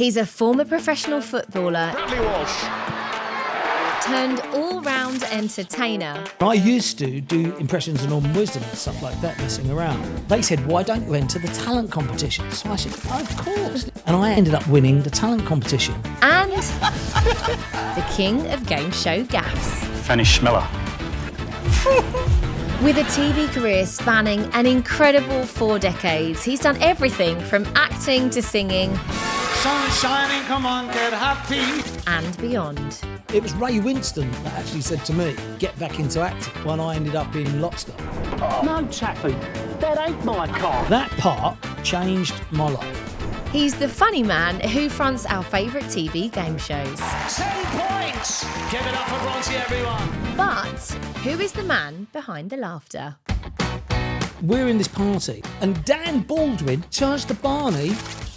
He's a former professional footballer Walsh. turned all-round entertainer. I used to do impressions of Norman Wisdom and stuff like that, messing around. They said, why don't you enter the talent competition? So I said, oh, of course. And I ended up winning the talent competition. And the king of game show gaffes. Fanny Schmeller. With a TV career spanning an incredible 4 decades, he's done everything from acting to singing. Sun shining, come on, get happy. And beyond. It was Ray Winston that actually said to me, get back into acting, when I ended up in Lockstock. No, Chappie, that ain't my car. That part changed my life. He's the funny man who fronts our favourite TV game shows. 10 points. Give it up for Bronzy, everyone. But who is the man behind the laughter? We're in this party, and Dan Baldwin turns to Barney,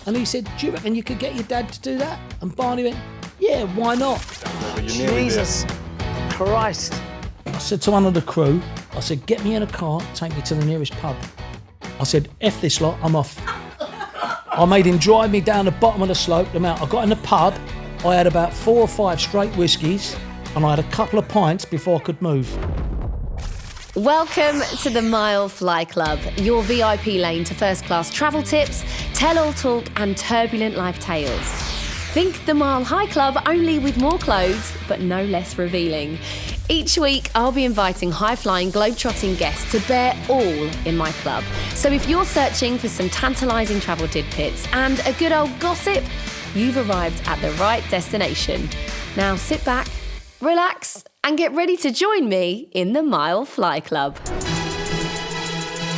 and he said, do you reckon you could get your dad to do that? And Barney went, yeah, why not? Jesus Christ. I said to one of the crew, I said, get me in a car, take me to the nearest pub. I said, F this lot, I'm off. I made him drive me down the bottom of the slope, the mountain. I got in the pub, I had about 4 or 5 straight whiskies, and I had a couple of pints before I could move. Welcome to the Mile Fly Club, your VIP lane to first-class travel tips, tell-all talk and turbulent life tales. Think the Mile High Club, only with more clothes, but no less revealing. Each week, I'll be inviting high-flying, globe-trotting guests to bear all in my club. So if you're searching for some tantalising travel tidbits and a good old gossip, you've arrived at the right destination. Now sit back, relax, and get ready to join me in the Mile Fly Club.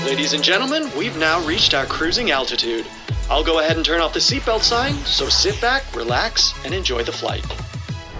Ladies and gentlemen, we've now reached our cruising altitude. I'll go ahead and turn off the seatbelt sign, so sit back, relax, and enjoy the flight.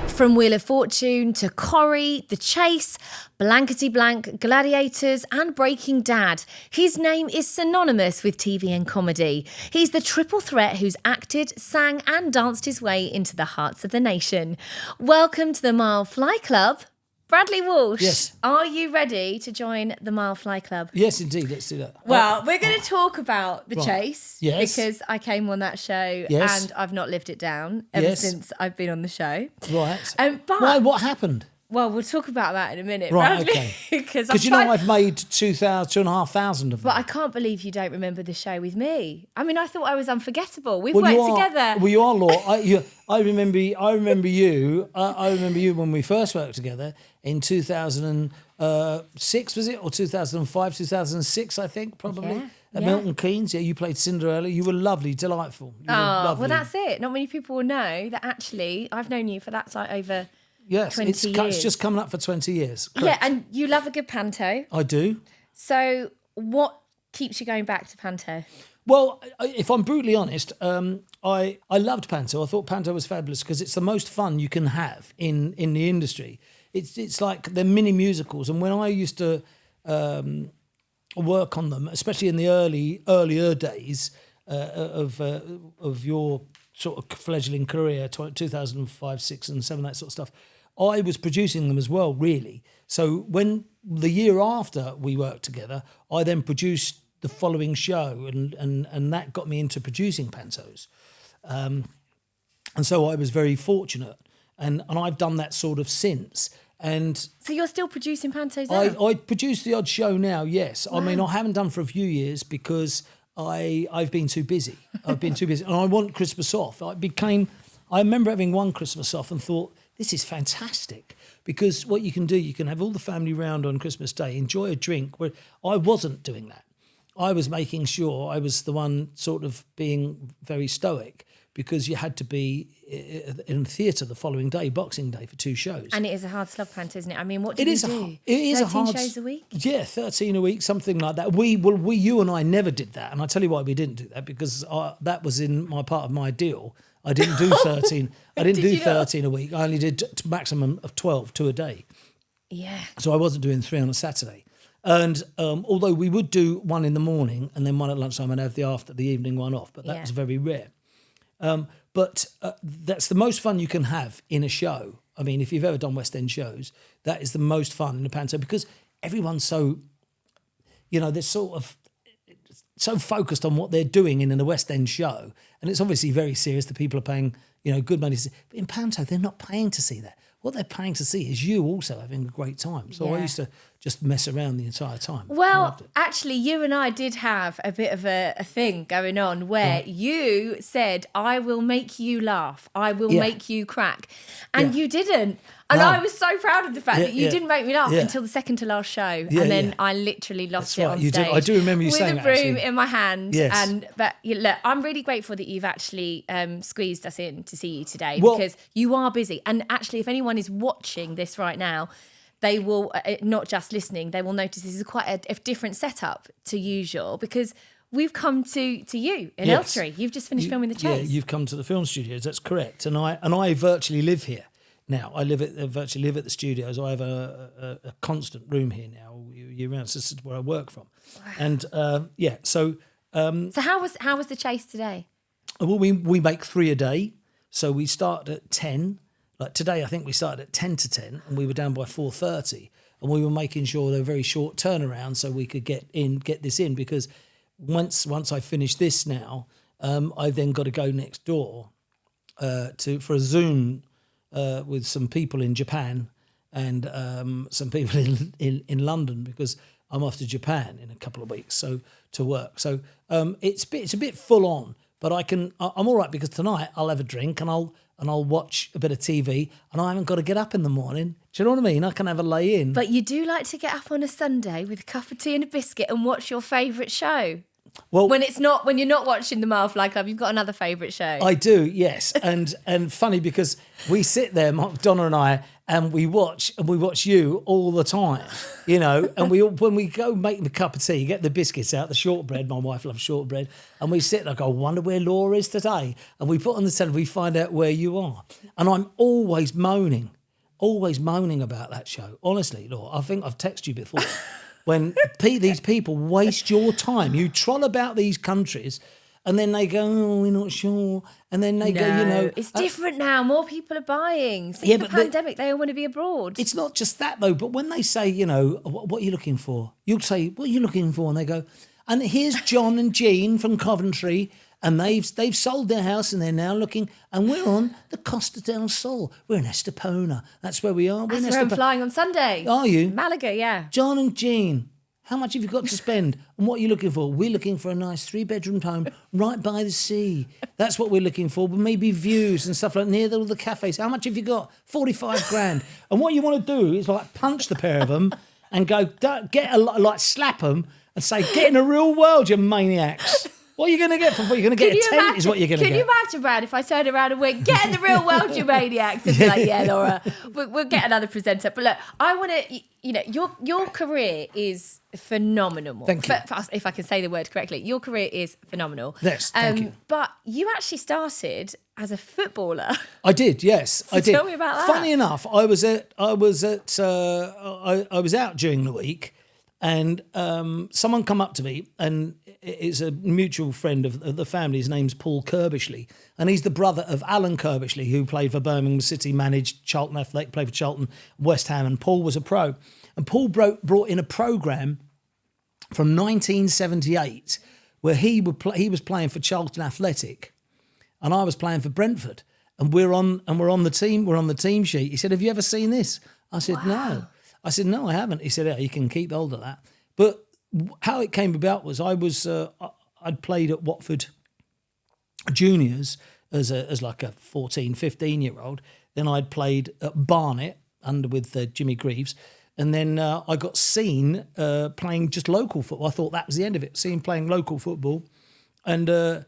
From Wheel of Fortune to Corrie, The Chase, Blankety Blank, Gladiators and Breaking Dad, his name is synonymous with TV and comedy. He's the triple threat who's acted, sang and danced his way into the hearts of the nation. Welcome to the Mile Fly Club, Bradley Walsh. Yes. Are you ready to join the Mile Fly Club? Yes, indeed, let's do that. Well, we're going to talk about The Chase. Yes. Because I came on that show Yes. and I've not lived it down ever Yes. since I've been on the show. Right. But Why, what happened? Well, we'll talk about that in a minute, Right, Bradley. okay. Because you know I've made 2,500 of them. But I can't believe you don't remember the show with me. I mean, I thought I was unforgettable. We've you worked are, together. Well, you are, Laura. I remember you. I remember you when we first worked together in 2006, was it, or 2005, 2006? I think probably. Yeah, At yeah. Milton Keynes. Yeah, you played Cinderella. You were lovely, delightful. You were lovely. Well, that's it. Not many people will know that actually I've known you for that site over Yes, 20 it's years. just coming up for 20 years. Yeah, Correct. and you love a good panto. I do. So what keeps you going back to panto? Well, if I'm brutally honest, I loved Panto. I thought Panto was fabulous because it's the most fun you can have in the industry. It's like they're mini musicals, and when I used to work on them, especially in the earlier days of your sort of fledgling career, 2005, 6 and 7, that sort of stuff, I was producing them as well, really. So when the year after we worked together, I then produced the following show, and that got me into producing pantos. And so I was very fortunate, and I've done that sort of since. And So you're still producing pantos now? I produce the odd show now, yes. Wow. I mean, I haven't done for a few years because I've been too busy. I've been too busy, and I want Christmas off. I remember having one Christmas off and thought, this is fantastic, because what you can do, you can have all the family round on Christmas Day, enjoy a drink. Where I wasn't doing that. I was making sure I was the one sort of being very stoic, because you had to be in the theatre the following day, Boxing Day, for 2 shows. And it is a hard slog panto, isn't it? I mean, what do you do? It is 13 a hard shows a week? Yeah, 13 a week, something like that. You and I never did that, and I'll tell you why we didn't do that, because that was in my part of my deal. I didn't do 13. I didn't do 13 a week. I only did maximum of 12, 2 a day. Yeah. So I wasn't doing 3 on a Saturday. And although we would do 1 in the morning and then 1 at lunchtime and have the evening one off, but that was very rare. But that's the most fun you can have in a show. I mean, if you've ever done West End shows, that is the most fun in a panto, because everyone's so, there's sort of so focused on what they're doing in a West End show, and it's obviously very serious. The people are paying, good money to see. But in Panto, they're not paying to see that. What they're paying to see is you also having a great time. So I used to just mess around the entire time. Well, actually, you and I did have a bit of a thing going on where you said, I will make you laugh. I will make you crack. And you didn't. And I was so proud of the fact that you didn't make me laugh until the second to last show. And then I literally lost it on stage. I do remember you saying that, with a broom actually. in my hand. Yes. But look, I'm really grateful that you've actually squeezed us in to see you today because you are busy. And actually, if anyone is watching this right now, they will, not just listening, they will notice this is quite a different setup to usual because we've come to you in Elstree. You've just finished filming The Chase. Yeah, you've come to the film studios, that's correct. And I virtually live here now. I virtually live at the studios. I have a constant room here now, year round. So this is where I work from. Wow. And so how was The Chase today? Well, we make 3 a day. So we start at 10. Like today, I think we started at 10 to 10 and we were down by 4:30 and we were making sure they were very short turnaround so we could get this in because once I finish this now, I've then got to go next door for a Zoom with some people in Japan and some people in London because I'm off to Japan in a couple of weeks to work. So it's a bit full on, but I'm all right because tonight I'll have a drink and I'll watch a bit of TV and I haven't got to get up in the morning. Do you know what I mean? I can have a lay in. But you do like to get up on a Sunday with a cup of tea and a biscuit and watch your favourite show. Well, when you're not watching the Marl Fly Club, you've got another favourite show. I do, yes. And funny because we sit there, Donna and I, and we watch you all the time, and when we go make the cup of tea, get the biscuits out, the shortbread, my wife loves shortbread, and we sit there and go, I wonder where Laura is today. And we put on the television, we find out where you are. And I'm always moaning about that show. Honestly, Laura, I think I've texted you before. When these people waste your time, you troll about these countries and then they go, oh, we're not sure. And then they go, it's different now. More people are buying. Since the pandemic, they all want to be abroad. It's not just that, though. But when they say, what are you looking for? You'll say, what are you looking for? And they go, and here's John and Jean from Coventry. And they've sold their house and they're now looking. And we're on the Costa del Sol. We're in Estepona. That's where we are. That's where I'm flying on Sunday. Are you? Malaga, yeah. John and Jean, how much have you got to spend? And what are you looking for? We're looking for a nice 3-bedroom home right by the sea. That's what we're looking for. But maybe views and stuff like near all the cafes. How much have you got? 45 grand. And what you want to do is like punch the pair of them and go, slap them and say, get in the real world, you maniacs. What are you going to get for? You're going to get a tent, is what you're going to get. Can you imagine, Brad, if I turned around and went, get in the real world, you maniacs? And be like, yeah, Laura, we'll get another presenter. But look, I want to, your career is phenomenal. Thank you. If I can say the word correctly, your career is phenomenal. Yes, thank you. But you actually started as a footballer. I did, yes, I did. Tell me about that. Funny enough, I was out during the week, and someone come up to me, and it's a mutual friend of the family. His name's Paul Kirbishley, and he's the brother of Alan Kirbishley, who played for Birmingham City, managed Charlton Athletic, played for Charlton, West Ham, and Paul was a pro. And Paul brought in a programme from 1978 where he was playing for Charlton Athletic, and I was playing for Brentford, and we're on the team sheet. He said, "Have you ever seen this?" I said, "No." I said, "No, I haven't." He said, "Yeah, you can keep hold of that." But how it came about was I'd played at Watford juniors as like a 14, 15-year-old. Then I'd played at Barnet with Jimmy Greaves. And then I got seen playing just local football. I thought that was the end of it, seen playing local football. And the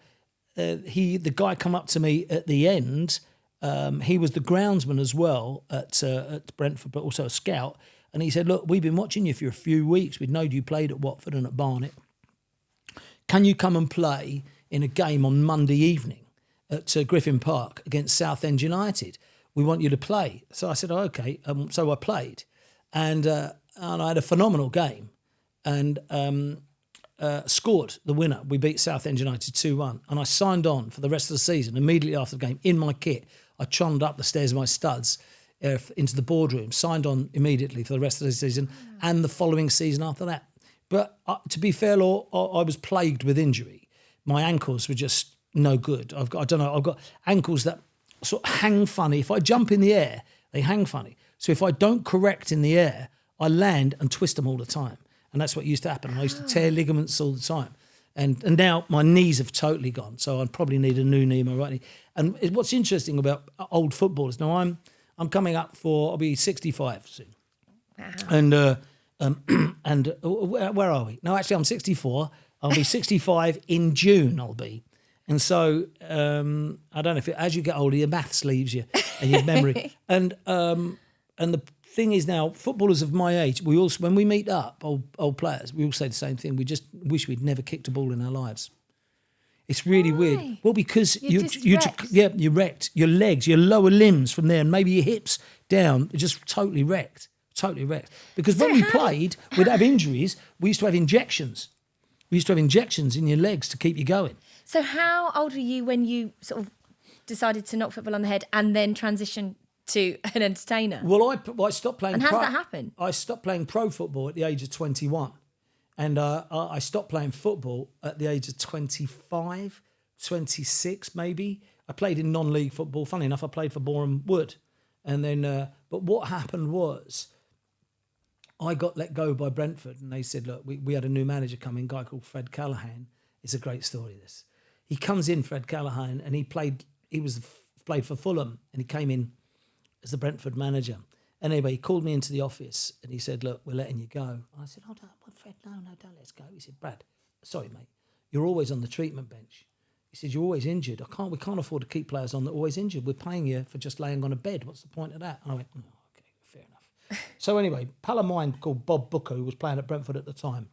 guy come up to me at the end. He was the groundsman as well at Brentford, but also a scout. And he said, "Look, we've been watching you for a few weeks. We'd known you played at Watford and at Barnet. Can you come and play in a game on Monday evening at Griffin Park against Southend United? We want you to play." So I said, "Oh, okay." So I played, and I had a phenomenal game, and scored the winner. We beat Southend United 2-1, and I signed on for the rest of the season. Immediately after the game, in my kit, I trundled up the stairs of my studs into the boardroom, signed on immediately for the rest of the season and the following season after that. But to be fair, Law, I was plagued with injury. My ankles were just no good. I've got ankles that sort of hang funny. If I jump in the air, they hang funny. So if I don't correct in the air, I land and twist them all the time. And that's what used to happen. I used to tear ligaments all the time. And now my knees have totally gone. So I probably need a new knee, my right knee. And what's interesting about old footballers, now I'm coming up I'll be 65 soon. Wow. And where are we? No, actually I'm 64. I'll be 65 in June, I'll be. And so I don't know if as you get older, your maths leaves you and your memory. And the thing is now, footballers of my age, we also, when we meet up, old players, we all say the same thing. We just wish we'd never kicked a ball in our lives. It's really weird. Well, because you're wrecked. Your legs, your lower limbs from there, and maybe your hips down, are just totally wrecked. Totally wrecked. Because when we played, we'd have injuries. We used to have injections. We used to have injections in your legs to keep you going. So how old were you when you sort of decided to knock football on the head and then transition to an entertainer? Well, I stopped playing. And how did that happen? I stopped playing pro football at the age of 21. And I stopped playing football at the age of 25, 26 maybe. I played in non-league football. Funny enough, I played for Boreham Wood. And then, but what happened was I got let go by Brentford and they said, look, we had a new manager come in, a guy called Fred Callaghan. It's a great story, this. He comes in, Fred Callaghan, and he played for Fulham and he came in as the Brentford manager. Anyway, he called me into the office and he said, look, we're letting you go. And I said, hold on, Fred, no, don't let us go. He said, Brad, sorry, mate, you're always on the treatment bench. He said, you're always injured. We can't afford to keep players on that are always injured. We're paying you for just laying on a bed. What's the point of that? And I went, oh, okay, fair enough. So anyway, pal of mine called Bob Booker, who was playing at Brentford at the time,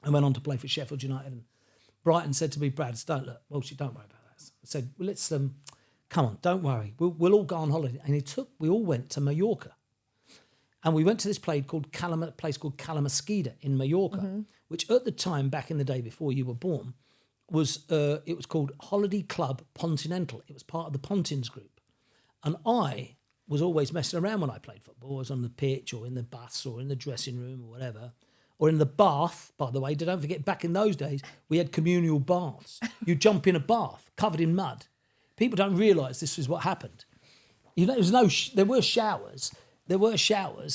and went on to play for Sheffield United. And Brighton said to me, Brad, don't worry about that. I said, well, let's, come on, don't worry. We'll all go on holiday. And we all went to Mallorca. And we went to this place called Calamasquida in Mallorca, which at the time, back in the day before you were born, it was called Holiday Club Continental. It was part of the Pontins group. And I was always messing around when I played football. I was on the pitch or in the bus or in the dressing room or whatever. Or in the bath, by the way. Don't forget, back in those days, we had communal baths. You jump in a bath covered in mud. People don't realise this is what happened. You know, there were showers.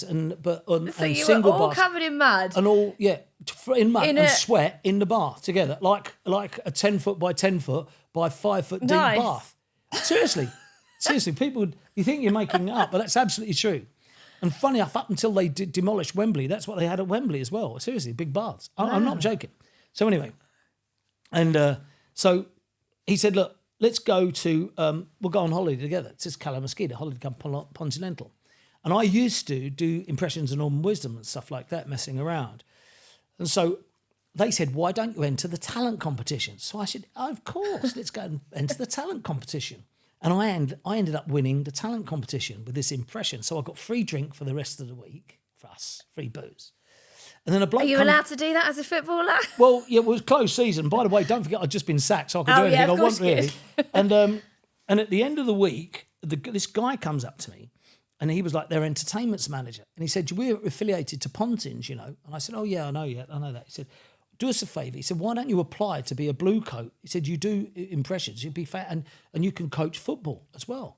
And you single were all baths. covered in mud? And all, in mud and sweat in the bath together, like a 10 foot by 10 foot by 5 foot deep bath. Seriously, people, you think you're making it up, but that's absolutely true. And funny enough, up until they demolished Wembley, that's what they had at Wembley as well. Seriously, big baths. I'm not joking. So anyway, and so he said, look, let's go to, we'll go on holiday together. It's just Calamasquida, Holiday Club Continental. And I used to do impressions of Norman Wisdom and stuff like that, messing around. And so they said, why don't you enter the talent competition? So I said, oh, of course, let's go and enter the talent competition. And I ended up winning the talent competition with this impression. So I got free drink for the rest of the week for us, free booze. And then a bloke. Are you allowed to do that as a footballer? Well, yeah, it was closed season. By the way, don't forget I'd just been sacked, so I could do anything I want, really. And at the end of the week, this guy comes up to me. And he was like their entertainments manager. And he said, we're affiliated to Pontins, you know. And I said, oh, yeah, I know that. He said, do us a favour. He said, why don't you apply to be a blue coat? He said, you do impressions, you'd be fat, and you can coach football as well.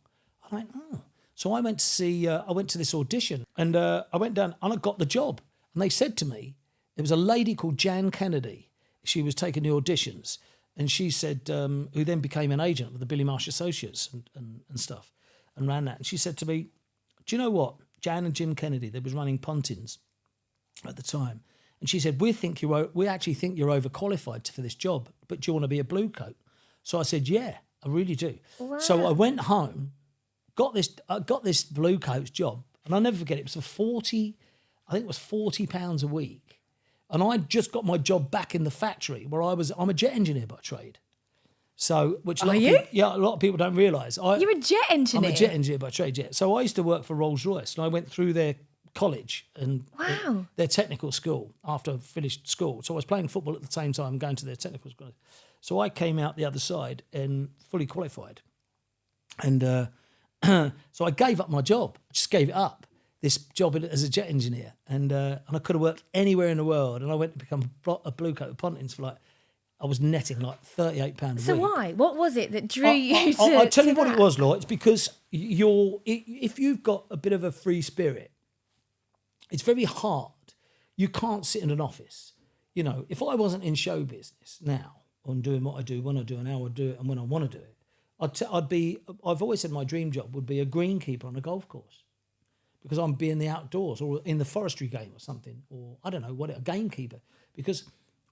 I went, oh. So I went to this audition, and I went down and I got the job. And they said to me, there was a lady called Jan Kennedy. She was taking the auditions. And she said, who then became an agent with the Billy Marsh Associates and stuff, and ran that. And she said to me, do you know what? Jan and Jim Kennedy, they was running Pontins at the time. And she said, we actually think you're overqualified for this job, but do you want to be a blue coat? So I said, yeah, I really do. Wow. So I went home, got this blue coat's job, and I'll never forget it. It was £40 a week. And I just got my job back in the factory where I'm a jet engineer by trade. So, which a lot of people don't realise. You're a jet engineer? I'm a jet engineer by trade, yeah. So I used to work for Rolls-Royce, and I went through their college and their technical school after I finished school. So I was playing football at the same time, going to their technical school. So I came out the other side and fully qualified. And so I gave up my job. I just gave it up. this job as a jet engineer, and I could have worked anywhere in the world, and I went to become a blue coat at Pontins for like, I was netting like £38 a week. So why? What was it that drew you to I'll tell you to what that? it was, Laura. It's because if you've got a bit of a free spirit, it's very hard. You can't sit in an office. You know, if I wasn't in show business now, on doing what I do, when I do, and how I do it, and when I want to do it, I've always said my dream job would be a greenkeeper on a golf course, because I'm being the outdoors or in the forestry game or something, or I don't know what, a gamekeeper, because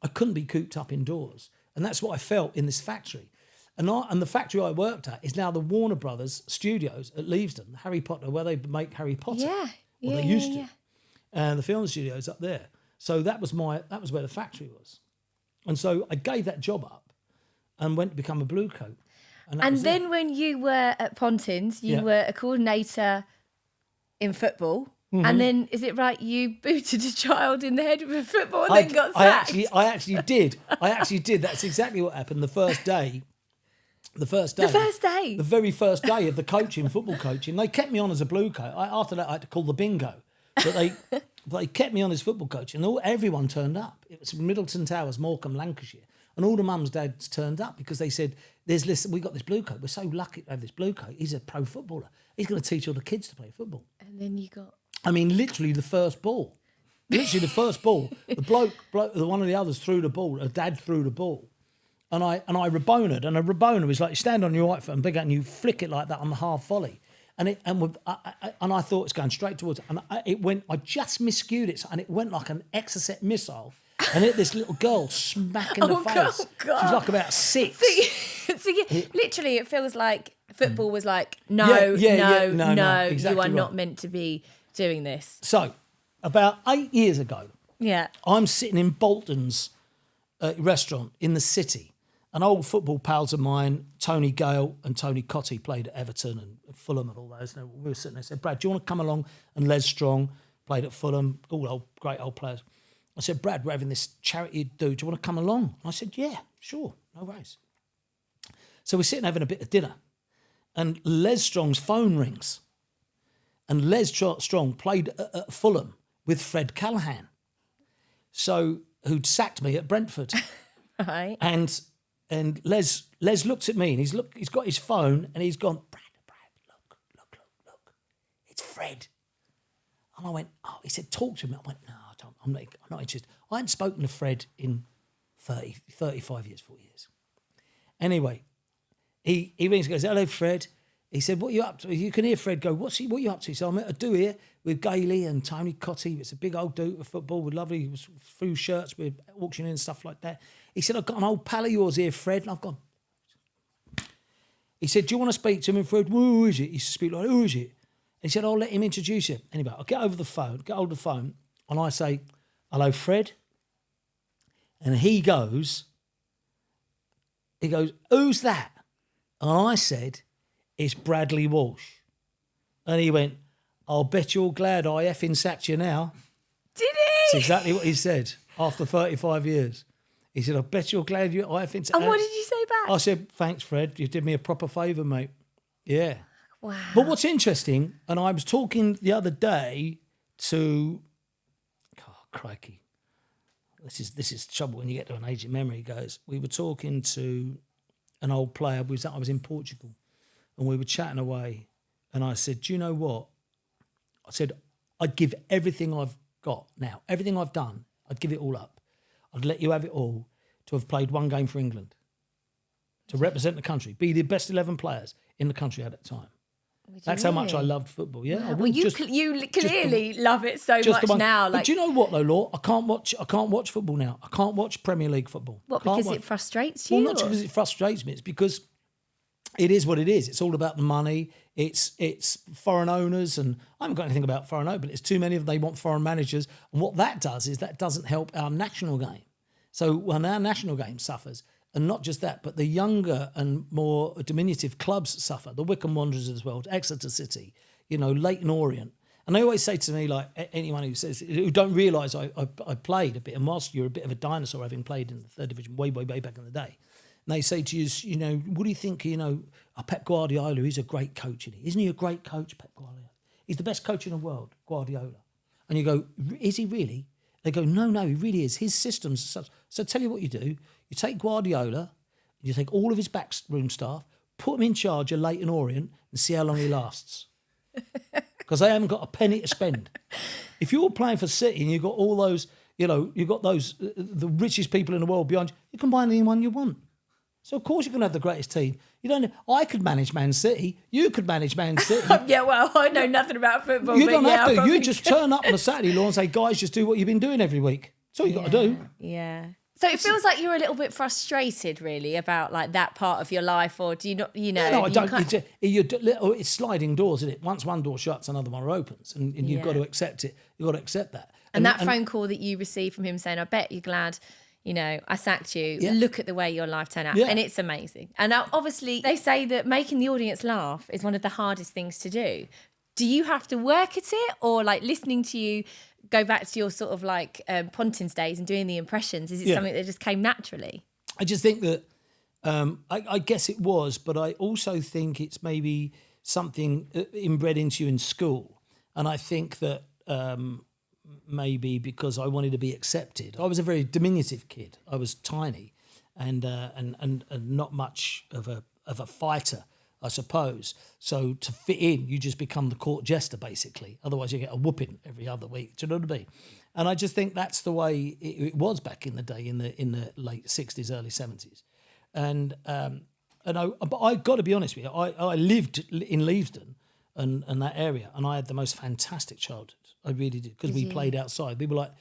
I couldn't be cooped up indoors. And that's what I felt in this factory. And the factory I worked at is now the Warner Brothers Studios at Leavesden, Harry Potter, where they make Harry Potter. Yeah. Or they used to. And the film studios up there. So that was where the factory was. And so I gave that job up and went to become a blue coat. And then when you were at Pontins, you were a coordinator in football. Mm-hmm. And then, is it right, you booted a child in the head with a football and then got sacked? I actually did. That's exactly what happened the first day. The very first day of the football coaching, they kept me on as a blue coat. After that, I had to call the bingo. But they kept me on as football coach, and everyone turned up. It was Middleton Towers, Morecambe, Lancashire. And all the mums, dads turned up because they said, we got this blue coat. We're so lucky to have this blue coat. He's a pro footballer. He's going to teach all the kids to play football. And then you got... I mean, literally the first ball. The bloke, one of the others threw the ball. A dad threw the ball. And I Rabonaed. And a Rabona is like, you stand on your right foot and big out and you flick it like that on the half volley. And I thought it's going straight towards it. And I just miscued it. And it went like an Exocet missile. And hit this little girl smack in the face. God. She was like about 6. So literally, it feels like football was like, no, exactly you are right. not meant to be doing this. So, about 8 years ago, Yeah. I'm sitting in Bolton's restaurant in the city. And old football pals of mine, Tony Gale and Tony Cotty, played at Everton and Fulham and all those. And we were sitting there, said, Brad, do you want to come along? And Les Strong played at Fulham, all great old players. I said, Brad, we're having this charity do you want to come along? And I said, yeah, sure, no worries. So we're sitting having a bit of dinner, and Les Strong's phone rings. And Les Strong played at Fulham with Fred Callahan, who'd sacked me at Brentford. Right. And Les looks at me and he's got his phone and he's gone, Brad, look, it's Fred. And I went, oh, he said, talk to him. I went, no, I'm not interested. I hadn't spoken to Fred in 35 years, 40 years. Anyway, he rings and goes, hello, Fred. He said, what are you up to? You can hear Fred go, what are you up to? So I'm at a do here with Gailey and Tony Cotty. It's a big old do of football with lovely through shirts with auctioning and stuff like that. He said, I've got an old pal of yours here, Fred. And I've gone. He said, do you want to speak to him? And Fred, who is it? He used to speak like, who is it? And he said, I'll let him introduce you. Anyway, I'll get hold of the phone, and I say, hello, Fred. And he goes, who's that? And I said, it's Bradley Walsh. And he went, I'll bet you're glad I effing sacked you now. Did he? That's exactly what he said after 35 years. He said, I bet you're glad I effing sacked you. And what did you say back? I said, thanks, Fred. You did me a proper favour, mate. Yeah. Wow. But what's interesting, and I was talking the other day to, crikey, this is trouble when you get to an age of memory, guys. We were talking to an old player. I was in Portugal, and we were chatting away, and I said, do you know what? I said, I'd give everything I've got now, everything I've done, I'd give it all up. I'd let you have it all to have played one game for England, to represent the country, be the best 11 players in the country at that time. That's how much I loved football. Yeah. Wow. Well, you clearly love it so much now. But do you know what though, Law? I can't watch football now. I can't watch Premier League football. What? Because it frustrates you? Well, not because it frustrates me. It's because it is what it is. It's all about the money. It's foreign owners, and I haven't got anything about foreign owners, but it's too many of them. They want foreign managers, and what that does is that doesn't help our national game. So when our national game suffers. And not just that, but the younger and more diminutive clubs suffer. The Wycombe Wanderers of the world, Exeter City, Leyton Orient. And they always say to me, like anyone who don't realise I played a bit, and whilst you're a bit of a dinosaur, having played in the third division way back in the day, and they say to you, what do you think, Pep Guardiola, he's a great coach, isn't he? Isn't he a great coach, Pep Guardiola? He's the best coach in the world, Guardiola. And you go, is he really? They go, no, he really is. His systems are such. So tell you what you do. You take Guardiola, you take all of his backroom staff, put him in charge of Leyton Orient and see how long he lasts. Because they haven't got a penny to spend. If you're playing for City and you've got all those, you've got those, the richest people in the world behind you, you can buy anyone you want. So, of course, you're going to have the greatest team. I could manage Man City. You could manage Man City. Yeah, well, I know nothing about football. You but don't have to. probably You just turn up on a Saturday, Law, and say, guys, just do what you've been doing every week. That's all you got to do. Yeah. So it feels like you're a little bit frustrated, really, about like that part of your life, or do you not? No, I don't. It's sliding doors, isn't it? Once one door shuts, another one opens, and you've got to accept it. You've got to accept that. And that phone call that you received from him saying, "I bet you're glad, I sacked you. Yeah. Look at the way your life turned out," and it's amazing. And now, obviously, they say that making the audience laugh is one of the hardest things to do. Do you have to work at it, or like listening to you go back to your sort of like Pontins days and doing the impressions? Is it something that just came naturally? I just think that I guess it was, but I also think it's maybe something inbred into you in school. And I think that maybe because I wanted to be accepted. I was a very diminutive kid. I was tiny and not much of a fighter, I suppose. So to fit in, you just become the court jester, basically. Otherwise, you get a whooping every other week. Do you know what I mean? And I just think that's the way it was back in the day, in the late 60s, early 70s. But I've got to be honest with you. I lived in Leavesden and that area, and I had the most fantastic childhood. I really did, because we played outside. We were like,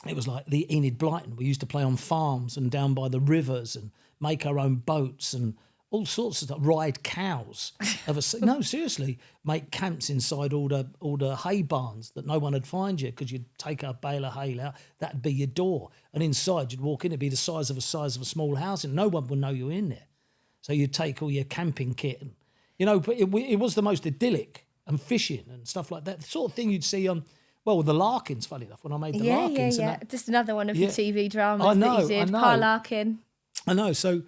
it was like the Enid Blyton. We used to play on farms and down by the rivers and make our own boats and all sorts of stuff, ride cows. No, seriously, make camps inside all the hay barns that no one would find you, because you'd take a bale of hay out, that'd be your door. And inside you'd walk in, it'd be the size of a small house, and no one would know you were in there. So you'd take all your camping kit and, but it was the most idyllic, and fishing and stuff like that. The sort of thing you'd see on, the Larkins, funny enough, when I made the Larkins. Yeah. Just another one of your TV dramas that you did, Pa Larkin. I know. So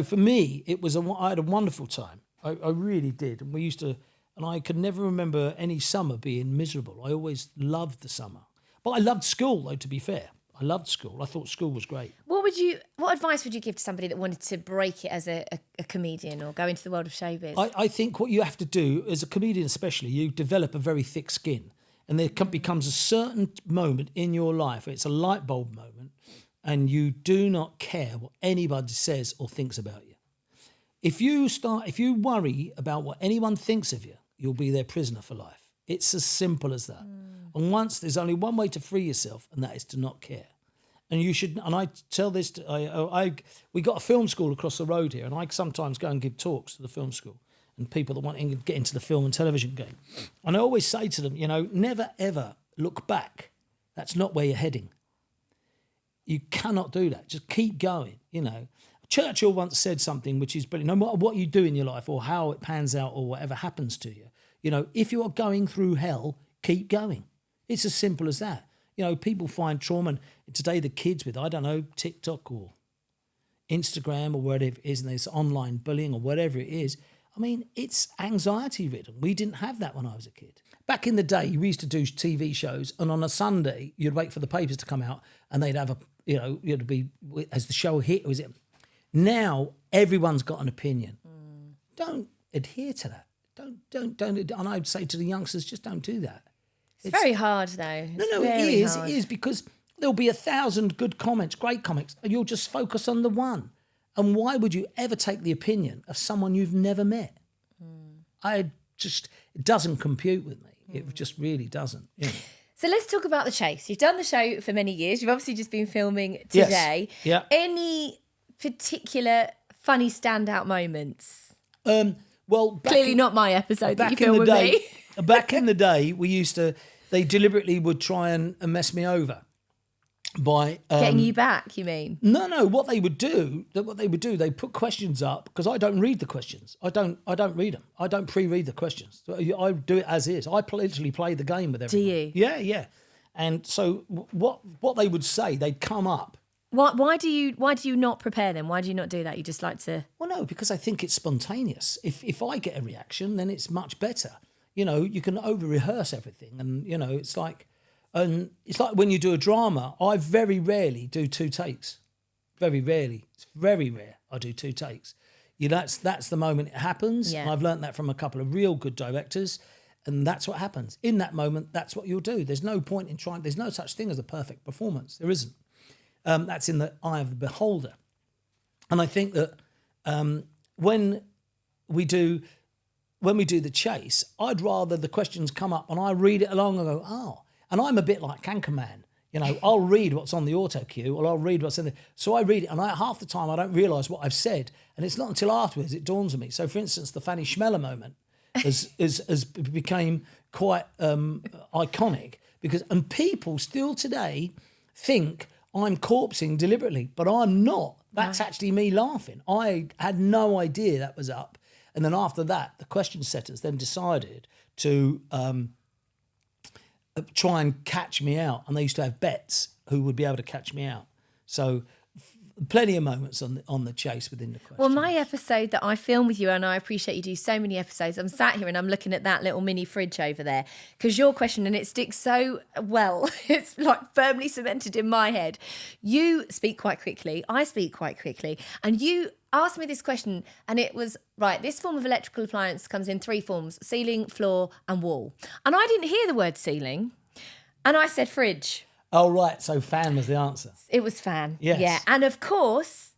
for me, I had a wonderful time. I really did. And I could never remember any summer being miserable. I always loved the summer. But I loved school, though, to be fair. I loved school. I thought school was great. What advice would you give to somebody that wanted to break it as a comedian or go into the world of showbiz? I think what you have to do, as a comedian especially, you develop a very thick skin. And there becomes a certain moment in your life where it's a light bulb moment, and you do not care what anybody says or thinks about you. If you worry about what anyone thinks of you, you'll be their prisoner for life. It's as simple as that. And there's only one way to free yourself, and that is to not care. And you should. And I tell this. We got a film school across the road here, and I sometimes go and give talks to the film school and people that want to get into the film and television game. And I always say to them, never ever look back. That's not where you're heading. You cannot do that. Just keep going. Churchill once said something which is brilliant. No matter what you do in your life or how it pans out or whatever happens to you, if you are going through hell, keep going. It's as simple as that. People find trauma, and today the kids with, TikTok or Instagram or whatever it is, and there's online bullying or whatever it is. I mean, it's anxiety ridden. We didn't have that when I was a kid. Back in the day, we used to do TV shows, and on a Sunday, you'd wait for the papers to come out, and they'd have it'd be, as the show hit, was it? Now, everyone's got an opinion. Don't adhere to that. Don't. And I'd say to the youngsters, just don't do that. It's very hard, though. No, it is, because there'll be 1,000 good comments, great comics, and you'll just focus on the one. And why would you ever take the opinion of someone you've never met? It doesn't compute with me. It just really doesn't. So let's talk about The Chase. You've done the show for many years. You've obviously just been filming today. Yes. Yeah. Any particular funny standout moments? Clearly not my episode that you filmed with me. Back in the day, they deliberately would try and mess me over by getting you back, you mean? No. What they would do, they put questions up, because I don't read the questions. I don't read them. I don't pre-read the questions. I do it as is. I literally play the game with everyone. Do you? Yeah. And so what they would say, they'd come up. Why do you not prepare them? Why do you not do that? You just like to... Well, no, because I think it's spontaneous. If I get a reaction, then it's much better. you know, you can over-rehearse everything. And, you know, it's like when you do a drama, I very rarely do 2 takes. Very rarely. It's very rare I do 2 takes. You know, that's the moment it happens. Yeah. And I've learned that from a couple of real good directors. And that's what happens. In that moment, that's what you'll do. There's no point in trying. There's no such thing as a perfect performance. There isn't. That's in the eye of the beholder. And I think that when we do the chase, I'd rather the questions come up and I read it along and go, oh. And I'm a bit like Anchorman. You know, I'll read what's on the auto cue or I'll read what's in there. So I read it and half the time I don't realise what I've said. And it's not until afterwards it dawns on me. So, for instance, the Fanny Schmeller moment has became quite iconic and people still today think I'm corpsing deliberately, but I'm not. That's actually me laughing. I had no idea that was up. And then after that, the question setters then decided to try and catch me out. And they used to have bets who would be able to catch me out. So plenty of moments on the chase within the question. Well, my episode that I film with you, and I appreciate you do so many episodes, I'm sat here and I'm looking at that little mini fridge over there because your question, and it sticks so well, it's like firmly cemented in my head. You speak quite quickly, I speak quite quickly, and you asked me this question and it was, right, this form of electrical appliance comes in 3 forms, ceiling, floor and wall. And I didn't hear the word ceiling and I said fridge. Oh, right. So fan was the answer. It was fan. Yes. Yeah. And of course,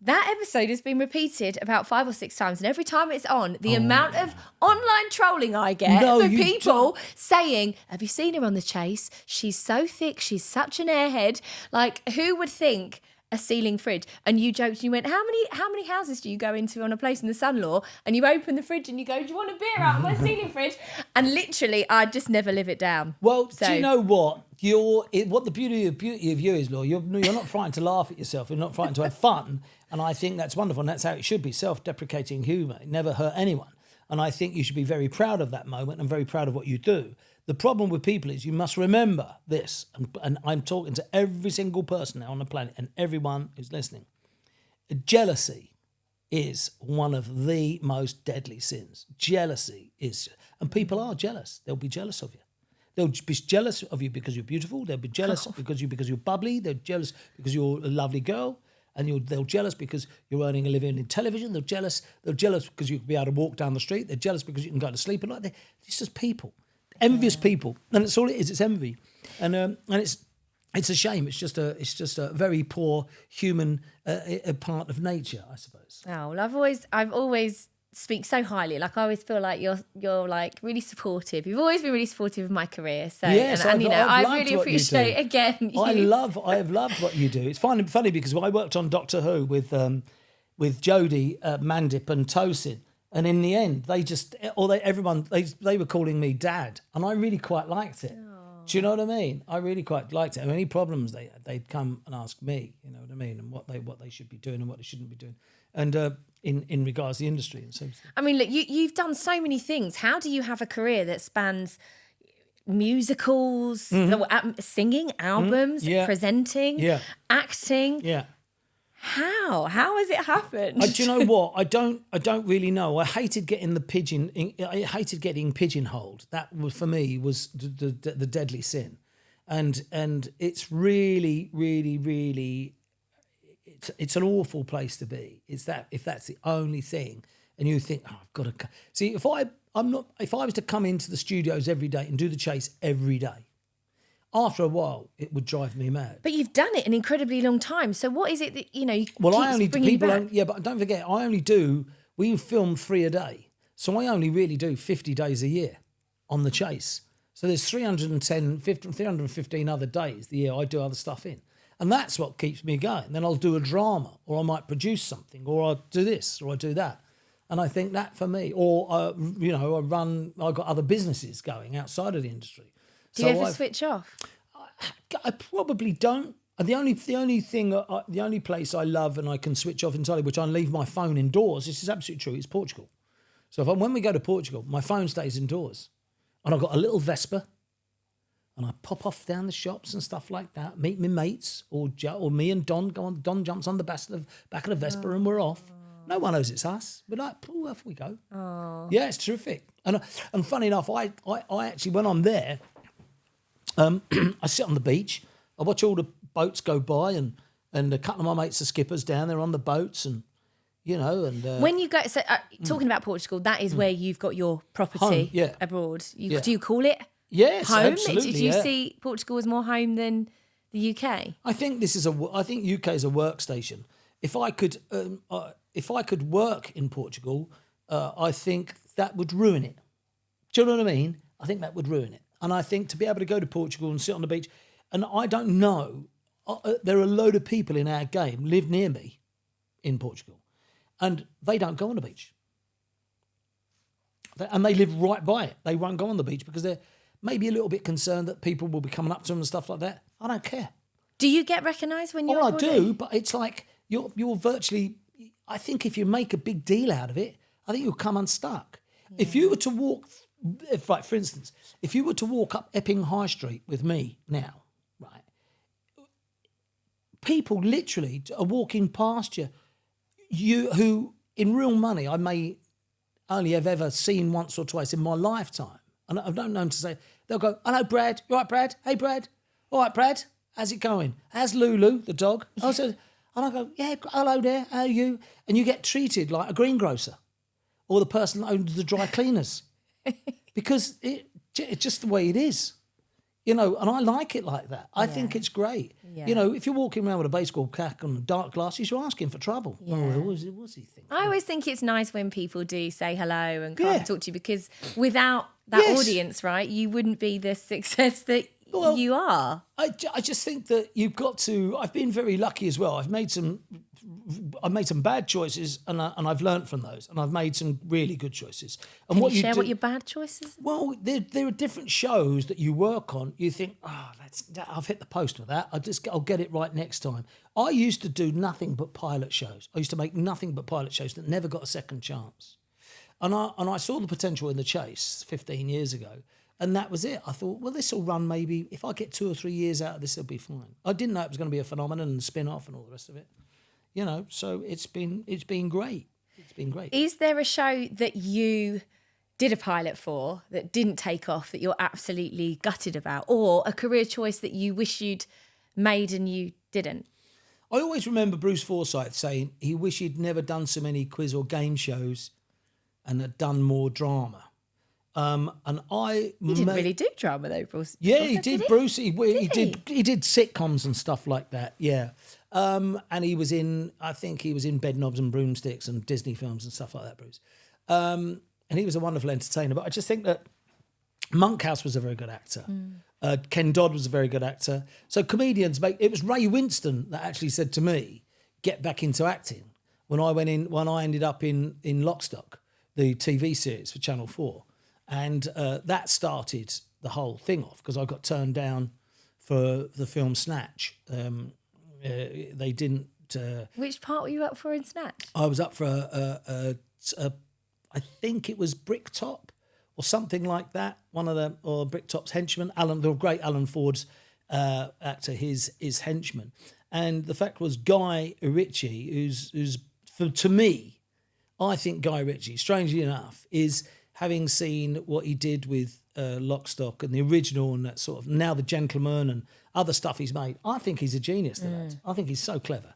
that episode has been repeated about 5 or 6 times. And every time it's on, the amount of online trolling I get for people saying, have you seen her on The Chase? She's so thick. She's such an airhead. Like, who would think a ceiling fridge? And you joked, you went, how many houses do you go into on a place in the Sun Law? And you open the fridge and you go, do you want a beer out of my ceiling fridge? And literally, I just never live it down. Well, do you know what? What the beauty of you is, Law, you're not frightened to laugh at yourself. You're not frightened to have fun. And I think that's wonderful. And that's how it should be, self-deprecating humour. It never hurt anyone. And I think you should be very proud of that moment and very proud of what you do. The problem with people is you must remember this, and I'm talking to every single person now on the planet and everyone who's listening. Jealousy is one of the most deadly sins. Jealousy is, and people are jealous. They'll be jealous of you. They'll be jealous of you because you're beautiful. They'll be jealous because you're bubbly. They're jealous because you're a lovely girl. And they'll jealous because you're earning a living in television. They're jealous because you can be able to walk down the street. They're jealous because you can go to sleep at night. It's just people. Envious people, and that's all it is. It's envy, and it's a shame. It's just a very poor human a part of nature, I suppose. Oh, well, I've always speak so highly. Like, I always feel like you're like really supportive. You've always been really supportive of my career. So yes, and you know, I really appreciate again. I have loved what you do. It's funny because I worked on Doctor Who with Jodie, Mandip, and Tosin. And in the end, they were calling me Dad, and I really quite liked it. Aww. Do you know what I mean? I really quite liked it. And any problems they'd come and ask me. You know what I mean? And what they should be doing and what they shouldn't be doing. And in regards to the industry and so. I mean, look, you've done so many things. How do you have a career that spans musicals, singing, albums, presenting, acting? Yeah. How has it happened? Do you know what? I don't really know. I hated getting pigeonholed. That was, for me, was the deadly sin, and it's really, really, really, it's an awful place to be. It's that if that's the only thing, and you think, oh, I've got to see if I was to come into the studios every day and do the chase every day. After a while, it would drive me mad. But you've done it an incredibly long time. So what is it that, you know, but don't forget, we film 3 a day. So I only really do 50 days a year on the chase. So there's 315 other days the year I do other stuff in. And that's what keeps me going. Then I'll do a drama, or I might produce something, or I'll do this, or I do that. And I think that for me, or, I've got other businesses going outside of the industry. Do you ever switch off? I probably don't. The only place I love and I can switch off entirely, which I leave my phone indoors, this is absolutely true, it's Portugal. So when we go to Portugal, my phone stays indoors. And I've got a little Vespa, and I pop off down the shops and stuff like that, meet my mates, or me and Don go on. Don jumps on the back of the Vespa and we're off. No one knows it's us. We're like, off we go. Oh. Yeah, it's terrific. And funny enough, I actually, when I'm there, I sit on the beach. I watch all the boats go by, and a couple of my mates are skippers down there on the boats, and when you go, so talking about Portugal, that is where you've got your property home, abroad. Do you call it yes, home? absolutely? Did you see Portugal as more home than the UK? I think UK is a workstation. If I could work in Portugal, I think that would ruin it. Do you know what I mean? I think that would ruin it. And I think to be able to go to Portugal and sit on the beach, and I don't know, there are a load of people in our game live near me in Portugal, and they don't go on the beach. And they live right by it. They won't go on the beach because they're maybe a little bit concerned that people will be coming up to them and stuff like that. I don't care. Do you get recognised when you're I do, but it's like you're virtually... I think if you make a big deal out of it, I think you'll come unstuck. Yeah. If you were to walk... for instance, if you were to walk up Epping High Street with me now, right, people literally are walking past you who, in real money, I may only have ever seen once or twice in my lifetime. And I don't know them to say, they'll go, hello, Brad. You all right, Brad? Hey, Brad. All right, Brad. How's it going? How's Lulu, the dog? I said, and I go, yeah, hello there. How are you? And you get treated like a greengrocer or the person that owns the dry cleaners. Because it's just the way it is, and I like it like that. I think it's great. Yeah. If you're walking around with a baseball cap and dark glasses, you're asking for trouble. Yeah. Oh, what's he think? I always think it's nice when people do say hello and come and talk to you, because without that audience, right, you wouldn't be the success that you are. I just think that you've got to... I've been very lucky as well. I've made some bad choices, and I've learnt from those, and I've made some really good choices. And Can you share what your bad choices are? Well, there are different shows that you work on. You think, I've hit the post with that. I'll get it right next time. I used to do nothing but pilot shows. I used to make nothing but pilot shows that never got a second chance. And I saw the potential in The Chase 15 years ago. And that was it. I thought, well, this will run maybe... If I get 2 or 3 years out of this, it'll be fine. I didn't know it was going to be a phenomenon and a spin-off and all the rest of it. So it's been great. It's been great. Is there a show that you did a pilot for that didn't take off that you're absolutely gutted about, or a career choice that you wish you'd made and you didn't? I always remember Bruce Forsyth saying he wished he'd never done so many quiz or game shows and had done more drama. And he didn't really do drama though, Bruce. Yeah, he did. Bruce, he did sitcoms and stuff like that. Yeah, and he was in. I think he was in Bed Knobs and Broomsticks and Disney films and stuff like that. Bruce, and he was a wonderful entertainer. But I just think that Monkhouse was a very good actor. Ken Dodd was a very good actor. So comedians make. It was Ray Winston that actually said to me, "Get back into acting." When I ended up in Lock, Stock, the TV series for Channel 4. And that started the whole thing off, because I got turned down for the film Snatch. They didn't... Which part were you up for in Snatch? I was up for I think it was Bricktop or something like that. Or Bricktop's henchman, the great Alan Ford's actor, his henchman. And the fact was, Guy Ritchie, who's to me, I think Guy Ritchie, strangely enough, is... having seen what he did with Lock, Stock and the original and that sort of Now the Gentleman and other stuff he's made, I think he's a genius. I think he's so clever.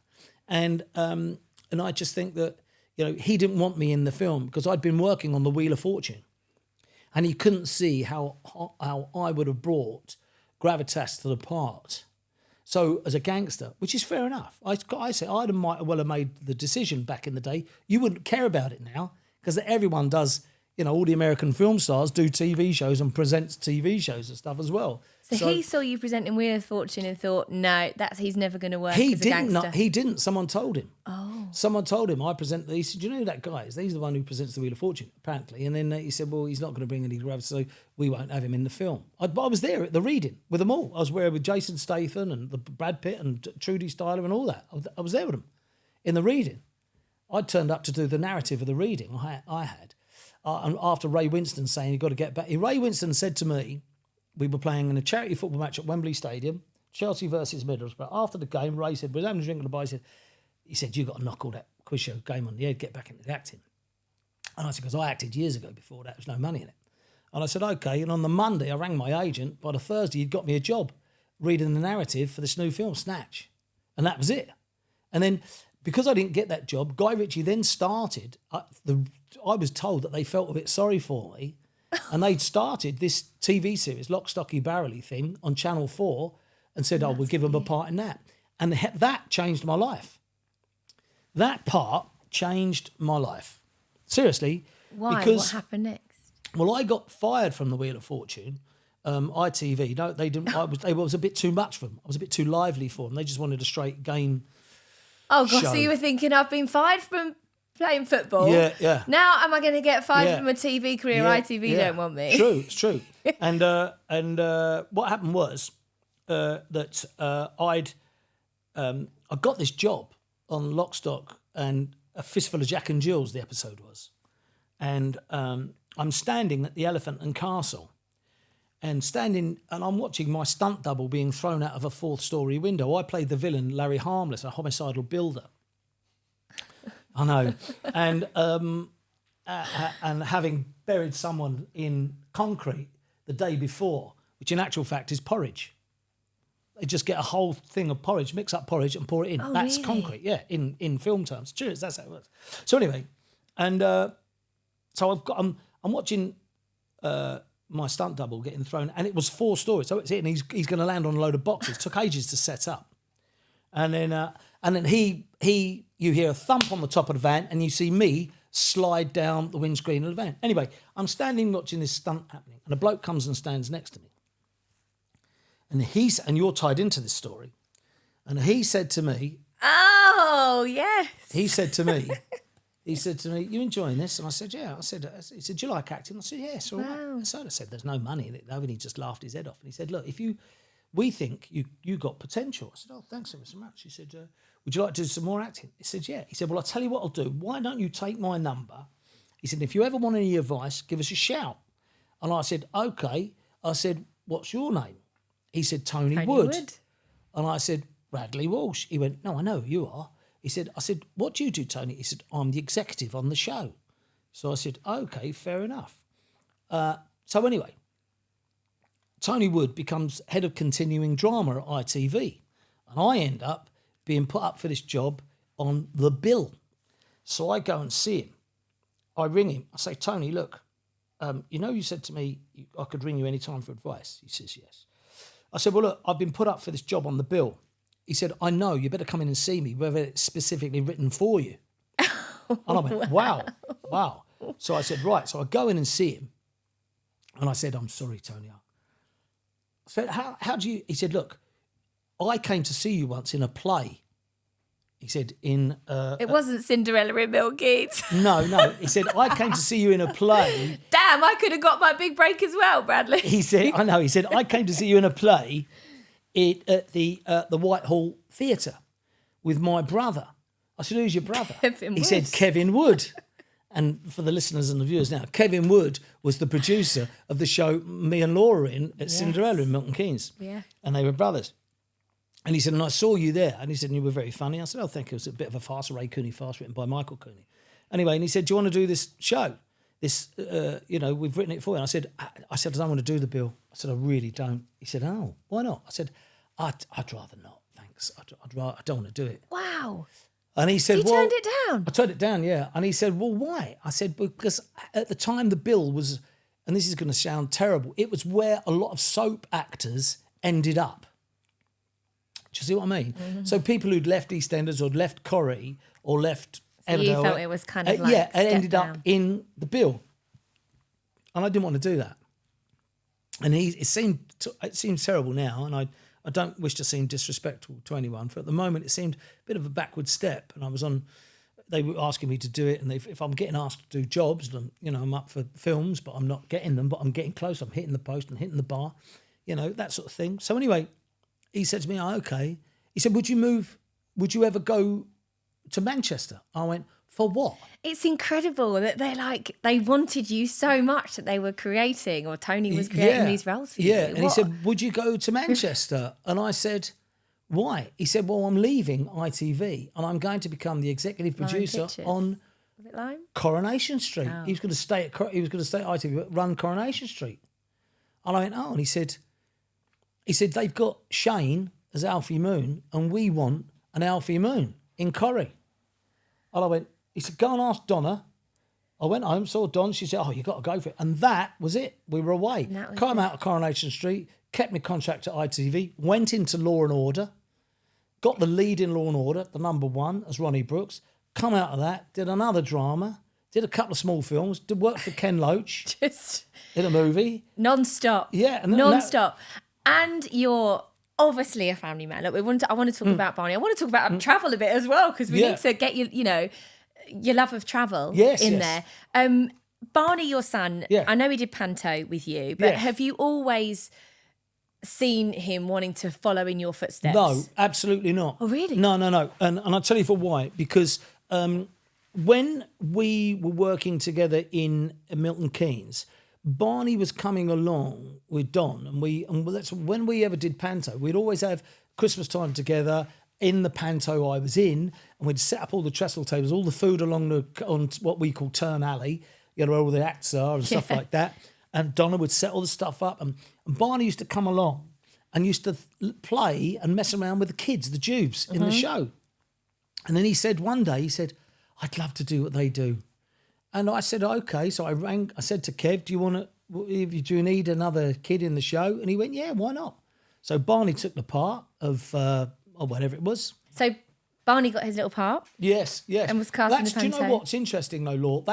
And I just think that, he didn't want me in the film because I'd been working on The Wheel of Fortune, and he couldn't see how I would have brought gravitas to the part. So as a gangster, which is fair enough, I say I might well have made the decision back in the day. You wouldn't care about it now because everyone does... all the American film stars do TV shows and presents TV shows and stuff as well. So he saw you presenting Wheel of Fortune and thought, no, he's never going to work as a gangster. He didn't. Someone told him. Oh. Someone told him, he said, do you know who that guy is? He's the one who presents the Wheel of Fortune, apparently. And then he said, well, he's not going to bring any gravitas, so we won't have him in the film. I was there at the reading with them all. I was there with Jason Statham and Brad Pitt and Trudy Styler and all that. I was there with them in the reading. I turned up to do the narrative of the reading I had. And after Ray Winston saying you've got to get back, Ray Winston said to me, we were playing in a charity football match at Wembley Stadium, Chelsea versus Middlesbrough. After the game, Ray said, we're having a drink at the bar. He said, you've got to knock all that quiz show game on the head, get back into the acting. And I said, because I acted years ago before that, there was no money in it. And I said, okay. And on the Monday, I rang my agent. By the Thursday, he'd got me a job reading the narrative for this new film, Snatch. And that was it. And then, because I didn't get that job, Guy Ritchie then started, I was told that they felt a bit sorry for me, and they'd started this TV series, Lock, Stocky, Barrelly thing, on Channel 4, and said, we'll give them a part in that. And that changed my life. That part changed my life. Seriously. Why? Because, what happened next? Well, I got fired from the Wheel of Fortune. ITV, no, they didn't. I was a bit too much for them. I was a bit too lively for them. They just wanted a straight game. Oh gosh, show. so you were thinking, I've been fired from playing football. Yeah. Now am I going to get fired from a TV career? ITV don't want me. True, it's true. and what happened was that I got this job on Lock, Stock and a Fistful of Jack and Jills, the episode was. And I'm standing at the Elephant and Castle and I'm watching my stunt double being thrown out of a 4th-storey window. I played the villain, Larry Harmless, a homicidal builder. I know. And having buried someone in concrete the day before, which in actual fact is porridge. They just get a whole thing of porridge, mix up porridge and pour it in. Oh, That's really? concrete, yeah, in film terms. Cheers, that's how it works. So anyway, and so I'm watching my stunt double getting thrown, and it was 4 stories. So it's it, and he's going to land on a load of boxes. It took ages to set up, and then you hear a thump on the top of the van, and you see me slide down the windscreen of the van. Anyway, I'm standing watching this stunt happening, and a bloke comes and stands next to me. And you're tied into this story. And he said to me... Oh, yes. He said to me, you enjoying this? And I said, yeah. He said, do you like acting? I said, yes, all right. So I said, there's no money in it, though. And he just laughed his head off. And he said, look, we think you got potential. I said, oh, thanks ever so much. He said, would you like to do some more acting? He said, yeah. He said, well, I'll tell you what I'll do. Why don't you take my number? He said, if you ever want any advice, give us a shout. And I said, okay. I said, what's your name? He said, Tony Wood. And I said, Bradley Walsh. He went, no, I know who you are. I said, what do you do, Tony? He said, I'm the executive on the show. So I said, okay, fair enough. So anyway, Tony Wood becomes head of continuing drama at ITV. And I end up being put up for this job on the bill. So I go and see him. I ring him. I say, Tony, look, you said to me I could ring you any time for advice. He says, yes. I said, well, look, I've been put up for this job on the bill. He said, I know, you better come in and see me, whether it's specifically written for you. And I went, wow. So I said, right. So I go in and see him. And I said, I'm sorry, Tony. I said, how do you... He said, look, I came to see you once in a play. He said, it wasn't Cinderella in Milkgate. No. He said, I came to see you in a play. Damn, I could have got my big break as well, Bradley. He said, I know. He said, I came to see you in a play at the Whitehall Theatre with my brother. I said, who's your brother? Kevin he Wood. said, Kevin Wood. And for the listeners and the viewers now, Kevin Wood was the producer of the show me and Laura in at Cinderella in Milton Keynes. Yeah. And they were brothers. And he said, and I saw you there. And he said, and you were very funny. I said, oh, thank you. It was a bit of a farce, a Ray Cooney farce written by Michael Cooney. Anyway, and he said, do you want to do this show? This, we've written it for you. And I said, I don't want to do the bill. I said, I really don't. He said, oh, why not? I said, I'd rather not, thanks. I don't want to do it. Wow. And he said, You turned it down? I turned it down, yeah. And he said, well, why? I said, because at the time the bill was, and this is going to sound terrible, it was where a lot of soap actors ended up. Do you see what I mean? Mm-hmm. So people who'd left EastEnders or left Corrie or left So you felt it was kind of like it ended down. up in the bill. And I didn't want to do that. And it seems terrible now, and I don't wish to seem disrespectful to anyone, but at the moment it seemed a bit of a backward step. And they were asking me to do it, and if I'm getting asked to do jobs, then, I'm up for films, but I'm not getting them, but I'm getting close. I'm hitting the post and hitting the bar, that sort of thing. So anyway, he said to me, oh, okay. He said, would you ever go to Manchester? I went, for what? It's incredible that they wanted you so much that they were creating, or Tony was creating these roles for you. Yeah, and he said, would you go to Manchester? And I said, why? He said, well, I'm leaving ITV and I'm going to become the executive producer on Was it Lime? Coronation Street. Oh. He was going to stay at ITV, but run Coronation Street. And I went, oh, and he said they've got Shane as Alfie Moon, and we want an Alfie Moon in Corrie. And I went, he said, go and ask Donna. I went home, saw Don. She said, oh, you got to go for it. And that was it. We were away. Came out of Coronation Street, kept my contract at ITV, went into Law and Order, got the lead in Law and Order, the number one, as Ronnie Brooks. Come out of that, did another drama, did a couple of small films, did work for Ken Loach Just in a movie. Non-stop. Yeah. Non-stop. And you're obviously a family man. Look, I want to talk about Barney. I want to talk about travel a bit as well, because we need to get your love of travel in there. Barney, your son, I know he did Panto with you, but have you always seen him wanting to follow in your footsteps? No, absolutely not. Oh, really? No. And I'll tell you for why. Because when we were working together in Milton Keynes, Barney was coming along with Don, and that's when we ever did Panto. We'd always have Christmas time together in the Panto I was in, and we'd set up all the trestle tables, all the food on what we call Turn Alley, where all the acts are and stuff like that. And Donna would set all the stuff up, and Barney used to come along and used to play and mess around with the kids, the Jubes, in the show. And then he said one day, I'd love to do what they do. And I said, okay. So I said to Kev, do you need another kid in the show? And he went, yeah, why not? So Barney took the part of whatever it was. So Barney got his little part. Yes. And was cast in the Panto. Do you know what's interesting though, Law?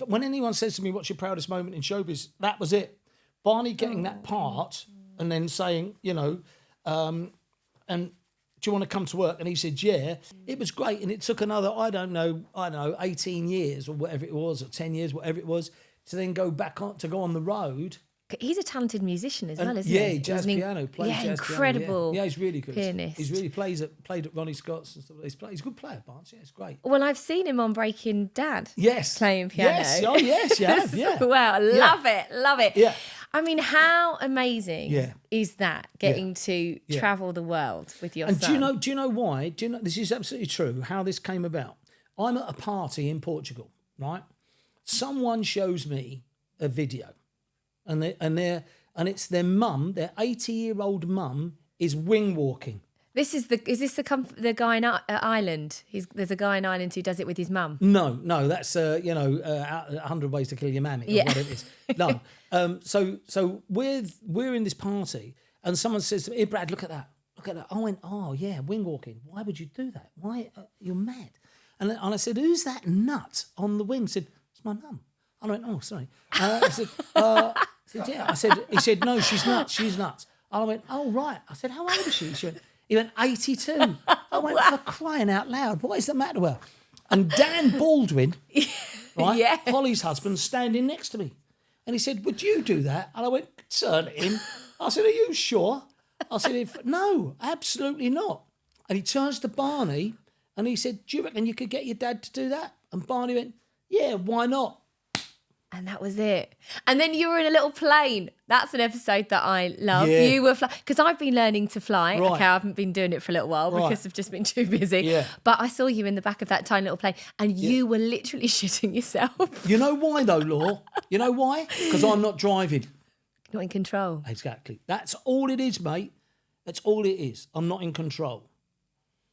When anyone says to me, what's your proudest moment in showbiz? That was it. Barney getting that part and then saying, and do you want to come to work? And he said, yeah. It was great. And it took another, I don't know, 18 years or whatever it was, or 10 years, whatever it was, to then go on the road. He's a talented musician as well, isn't he? Yeah, jazz piano. Plays jazz incredible. Piano. Yeah, he's really good. Pianist. He's really played at Ronnie Scott's and stuff. He's a good player, Barnes. Yeah, it's great. Well, I've seen him on Breaking Dad. Yes. Playing piano. Yes. Oh, yes, you have. Yeah. Wow, love it. Yeah. I mean, how amazing is that, getting to travel the world with your son? And do you know why? This is absolutely true, how this came about. I'm at a party in Portugal, right? Someone shows me a video, and it's their mum, their 80-year-old mum, is wing walking. Is this the guy in Ireland? There's a guy in Ireland who does it with his mum. No, that's 100 Ways to Kill Your Mammy or whatever it is. No, so we're in this party, and someone says to me, "Hey, Brad, look at that. I went, "Oh yeah, wing walking. Why would you do that? Why? You're mad." And I said, "Who's that nut on the wing?" He said, "It's my mum." I went, "Oh, sorry." I said, "Yeah." He said, "No, she's nuts. She's nuts." I went, "Oh right." I said, "How old is she?" He went 82. I went, for crying out loud, what is the matter with her? And Dan Baldwin, right, Holly's husband, standing next to me. And he said, "Would you do that?" And I went, "Turn it in." I said, "Are you sure?" I said, "No, absolutely not." And he turns to Barney and he said, "Do you reckon you could get your dad to do that?" And Barney went, "Yeah, why not?" And that was it. And then you were in a little plane. That's an episode that I love. Yeah. You were because I've been learning to fly. Right. Okay, I haven't been doing it for a little while because I've just been too busy. Yeah. But I saw you in the back of that tiny little plane, and you were literally shitting yourself. You know why though, Law? You know why? Because I'm not driving. Not in control. Exactly. That's all it is, mate. That's all it is. I'm not in control.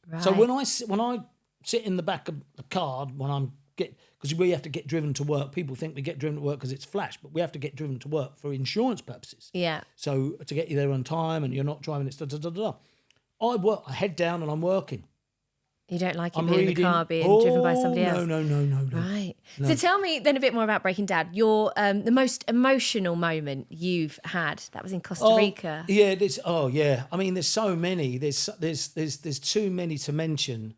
Right. So when I sit in the back of the car because we have to get driven to work. People think we get driven to work because it's flash, but we have to get driven to work for insurance purposes. Yeah. So to get you there on time and you're not driving, it's da-da-da-da-da. I work. I head down and I'm working. You don't like it being in the car being driven by somebody else? No. Right. No. So tell me then a bit more about Breaking Dad. Your the most emotional moment you've had. That was in Costa Rica. Yeah. I mean, there's so many. There's too many to mention.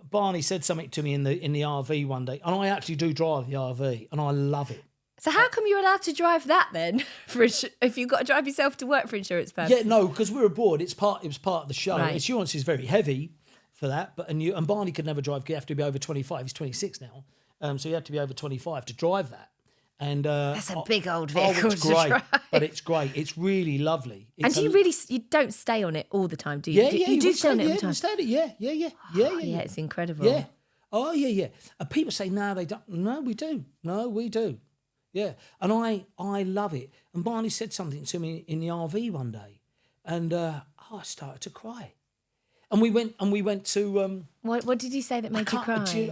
Barney said something to me in the RV one day, and I actually do drive the RV, and I love it. So how come you're allowed to drive that then? If you've got to drive yourself to work for insurance purposes? Yeah, no, because we're aboard. It was part of the show. Right. Insurance is very heavy for that, and Barney could never drive. You have to be over 25. He's 26 now, so you have to be over 25 to drive that. And that's a big old vehicle. It's great, to drive. but it's great. It's really lovely. And do you don't stay on it all the time, do you? Yeah, you do stay on it all the time. Yeah, Yeah, it's incredible. Yeah. Oh, yeah. And people say, no, they don't. No, we do. No, we do. Yeah. And I love it. And Barney said something to me in the RV one day, and I started to cry. And we went to... what did you say that made you cry?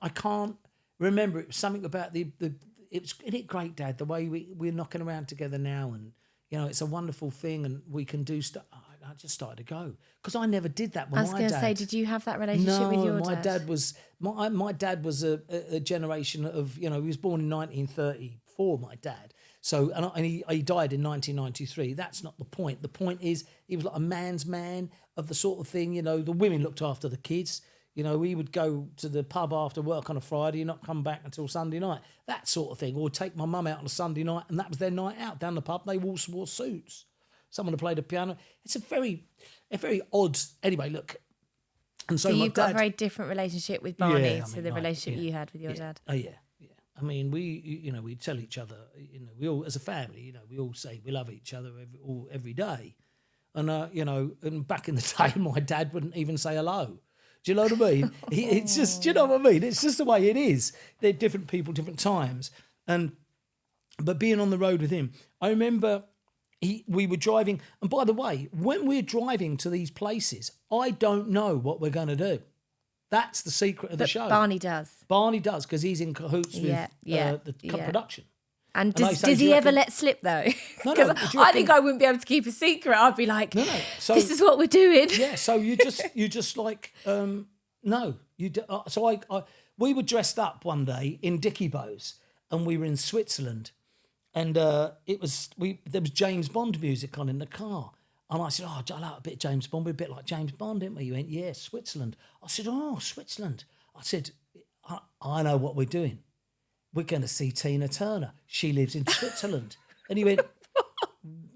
I can't remember. It was something about it was, isn't it great, Dad, the way we're knocking around together now, and, you know, it's a wonderful thing, and we can do stuff. I just started to go because I never did that with my dad. I was going to say, did you have that relationship with your dad? No, my dad was a generation of, you know, he was born in 1934, my dad. So, and he died in 1993. That's not the point. The point is he was like a man's man of the sort of thing, you know, the women looked after the kids. You know, we would go to the pub after work on a Friday and not come back until Sunday night. That sort of thing. Or take my mum out on a Sunday night, and that was their night out down the pub. They all wore suits. Someone who played the piano. It's a very odd. Anyway, look. And so you've got a very different relationship with Barney to the relationship you had with your dad. Oh yeah. I mean, we tell each other. You know, we all as a family. You know, we all say we love each other every day. And you know, and back in the day, my dad wouldn't even say hello. Do you know what I mean? It's just, do you know what I mean? It's just the way it is. They're different people, different times. But being on the road with him, I remember. We were driving, and by the way, when we're driving to these places, I don't know what we're going to do. That's the secret of the show. Barney does. Barney does, because he's in cahoots with the production. And does he ever let slip, though? Because I think I wouldn't be able to keep a secret. I'd be like, so, this is what we're doing. Yeah, so you just like, no. So we were dressed up one day in Dickie Bows, and we were in Switzerland. And there was James Bond music on in the car. And I said, I like a bit of James Bond. We're a bit like James Bond, didn't we? You went, yeah, Switzerland. I said, Switzerland. I said, I know what we're doing. We're going to see Tina Turner. She lives in Switzerland. And he went,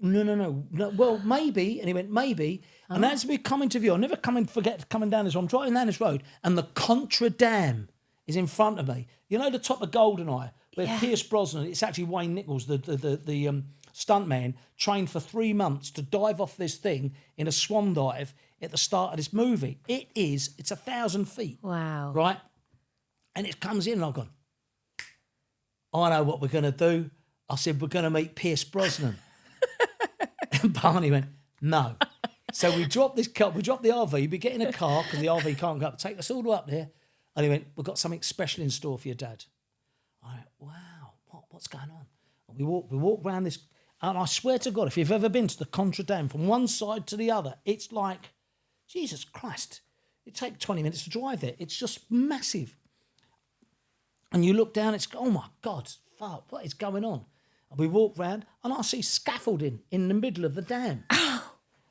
no. Well, maybe. And he went, maybe. And as we're coming to view, I'll never forget coming down this road. I'm driving down this road, and the Contra Dam is in front of me. You know the top of Goldeneye? Where Pierce Brosnan, it's actually Wayne Nichols, the stuntman, trained for 3 months to dive off this thing in a swan dive at the start of this movie. It's 1,000 feet. Wow. Right? And it comes in, and I've gone, I know what we're going to do. I said, we're going to meet Pierce Brosnan. And Barney went, no. So we dropped the RV, we get in a car, because the RV can't go up, take us all the way up there. And he went, we've got something special in store for your dad. I went, wow, what's going on? And we walk around this, and I swear to God, if you've ever been to the Contra Dam from one side to the other, it's like, Jesus Christ, it takes 20 minutes to drive there. It's just massive. And you look down, it's, oh my God, fuck, what is going on? And we walk round, and I see scaffolding in the middle of the dam.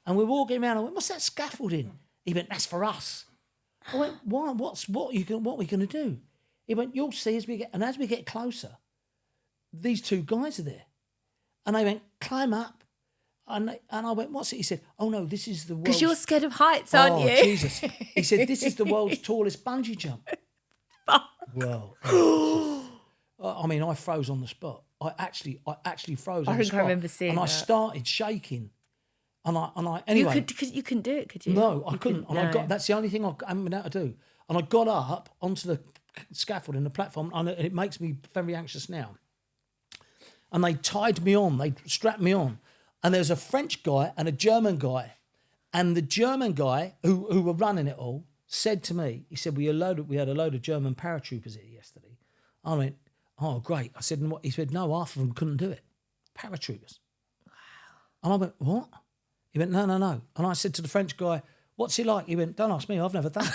And we're walking around, I went, what's that scaffolding? He went, that's for us. I went, why? What are we going to do? He went, you'll see as we get closer, these two guys are there. And they went, climb up. And I went, what's it? He said, oh no, this is the world's... Because you're scared of heights, aren't you? Oh, Jesus. He said, this is the world's tallest bungee jump. Well, I mean, I froze on the spot. I actually froze on the spot. I remember seeing that. I started shaking. And I anyway. You couldn't do it, could you? No, I couldn't. And that's the only thing I haven't been able to do. And I got up onto the scaffold in the platform, and it makes me very anxious now. And they tied me on, they strapped me on, and there was a French guy and a German guy, and the German guy who were running it all said to me, he said, we had a load of German paratroopers here yesterday. I went, oh great. I said, and what? He said, no, half of them couldn't do it. Paratroopers. Wow. And I went, what? He went, no. And I said to the French guy, what's he like? He went, don't ask me, I've never done it.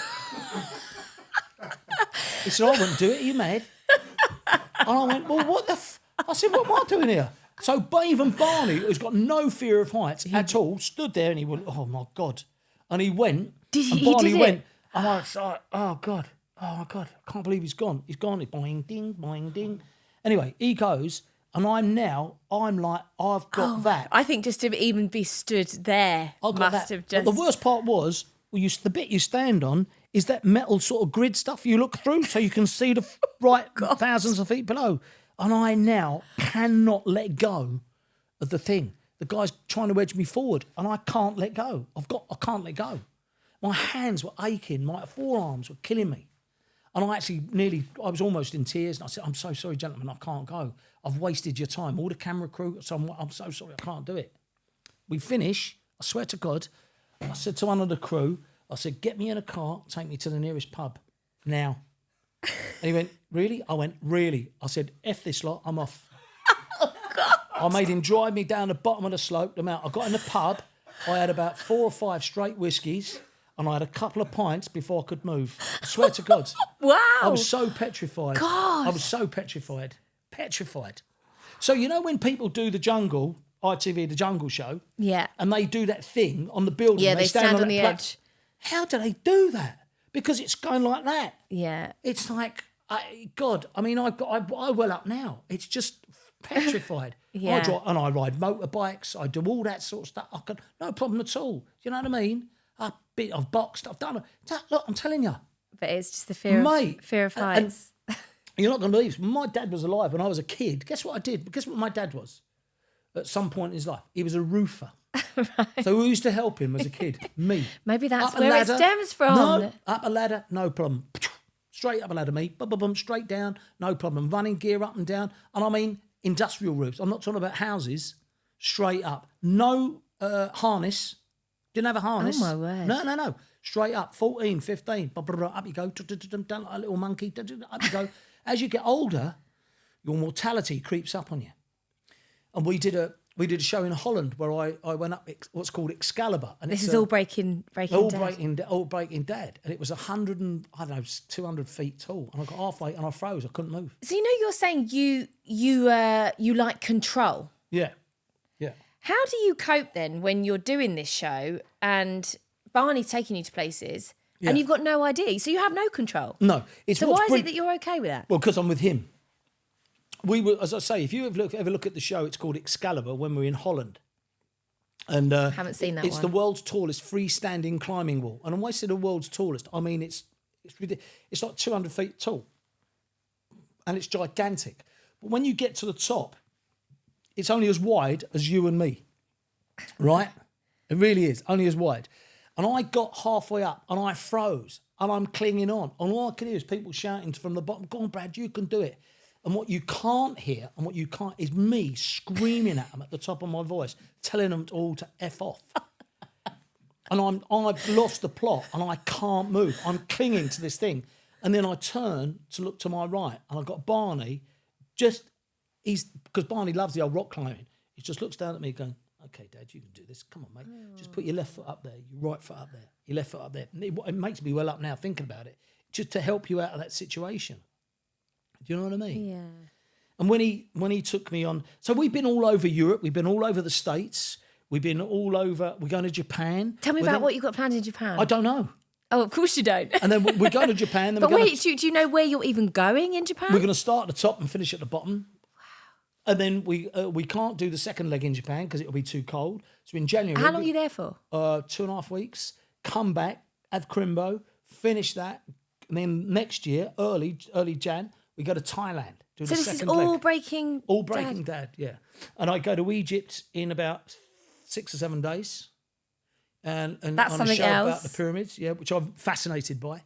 He said, I wouldn't do it, are you mad? And I went, well, what the I said, what am I doing here? So Bave and Barney, who's got no fear of heights at all, stood there and he went, oh my God. And he went, and Barney went, and I was like, oh God, I can't believe he's gone. He's gone, boing, ding, boing, ding. Anyway, he goes, and I'm like, I've got that. I think just to even be stood there must have just... But the worst part was, the bit you stand on is that metal sort of grid stuff you look through so you can see the thousands of feet below. And I now cannot let go of the thing. The guy's trying to edge me forward, and I can't let go. I can't let go. My hands were aching. My forearms were killing me. And I was almost in tears. And I said, I'm so sorry, gentlemen, I can't go. I've wasted your time. All the camera crew, so I'm so sorry, I can't do it. We finish, I swear to God, I said to one of the crew, I said, get me in a car, take me to the nearest pub now. And he went, really? I went, really? I said, F this lot, I'm off. Oh, God. I made him drive me down the bottom of the slope. I got in the pub, I had about 4 or 5 straight whiskies, and I had a couple of pints before I could move. I swear to God. Wow. I was so petrified. God. I was so petrified. Petrified. So, you know when people do the jungle, ITV, the jungle show? Yeah. And they do that thing on the building. Yeah, they stand on the edge. How do they do that? Because it's going like that. Yeah. It's like, God, I mean, I well up now. It's just petrified. Yeah. I ride motorbikes. I do all that sort of stuff. No problem at all. Do you know what I mean? I've boxed. I've done it. Look, I'm telling you. But it's just the fear of heights. You're not going to believe this. My dad was alive when I was a kid. Guess what I did? Guess what my dad was? At some point in his life, he was a roofer. Right. So who used to help him as a kid? Me. Maybe that's where it stems from. No, up a ladder, no problem. Straight up a ladder, me. Straight down, no problem. Running gear up and down. And I mean industrial roofs. I'm not talking about houses. Straight up. No harness. Didn't have a harness. Oh, my word. No. Straight up. 14, 15. Up you go. Down like a little monkey. Up you go. As you get older, your mortality creeps up on you. And we did a show in Holland where I went up what's called Excalibur, and this is all breaking all Dad. breaking Dad, and it was 200 feet tall, and I got halfway and I froze. I couldn't move. So you're saying you like control. Yeah. How do you cope then when you're doing this show and Barney's taking you to places and you've got no idea? So you have no control. No. So why is it that you're okay with that? Well, because I'm with him. We were, as I say, if you ever look at the show, it's called Excalibur when we're in Holland. And haven't seen that it's one. the world's tallest freestanding climbing wall. And when I say the world's tallest, I mean it's like 200 feet tall. And it's gigantic. But when you get to the top, it's only as wide as you and me. Right? It really is, only as wide. And I got halfway up and I froze and I'm clinging on. And all I can hear is people shouting from the bottom, go on, Brad, you can do it. And what you can't hear and what you can't is me screaming at them at the top of my voice, telling them all to F off. And I've lost the plot and I can't move. I'm clinging to this thing. And then I turn to look to my right and I've got Barney, because Barney loves the old rock climbing. He just looks down at me going, okay, Dad, you can do this. Come on, mate. Just put your left foot up there, your right foot up there, your left foot up there. And it makes me well up now thinking about it, just to help you out of that situation. Do you know what I mean? Yeah. And when he took me on, so we've been all over Europe, we've been all over the States, we've been all over, we're going to Japan. Tell me about what you've got planned in Japan. I don't know. Oh, of course you don't. And then we're going to Japan. Then But wait, do you know where you're even going in Japan? We're going to start at the top and finish at the bottom. Wow. And then we can't do the second leg in Japan because it'll be too cold. So in January. How long are you there for? 2.5 weeks. Come back, have Crimbo, finish that. And then next year, early Jan, we go to Thailand. So this is all breaking Dad, yeah. And I go to Egypt in about 6 or 7 days. And that's on something a show else. about the pyramids, yeah, which I'm fascinated by.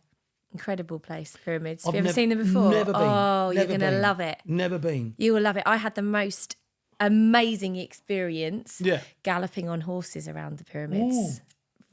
Incredible place, pyramids. Have you ever seen them before? Never been. Oh, you're going to love it. Never been. You will love it. I had the most amazing experience galloping on horses around the pyramids. Ooh.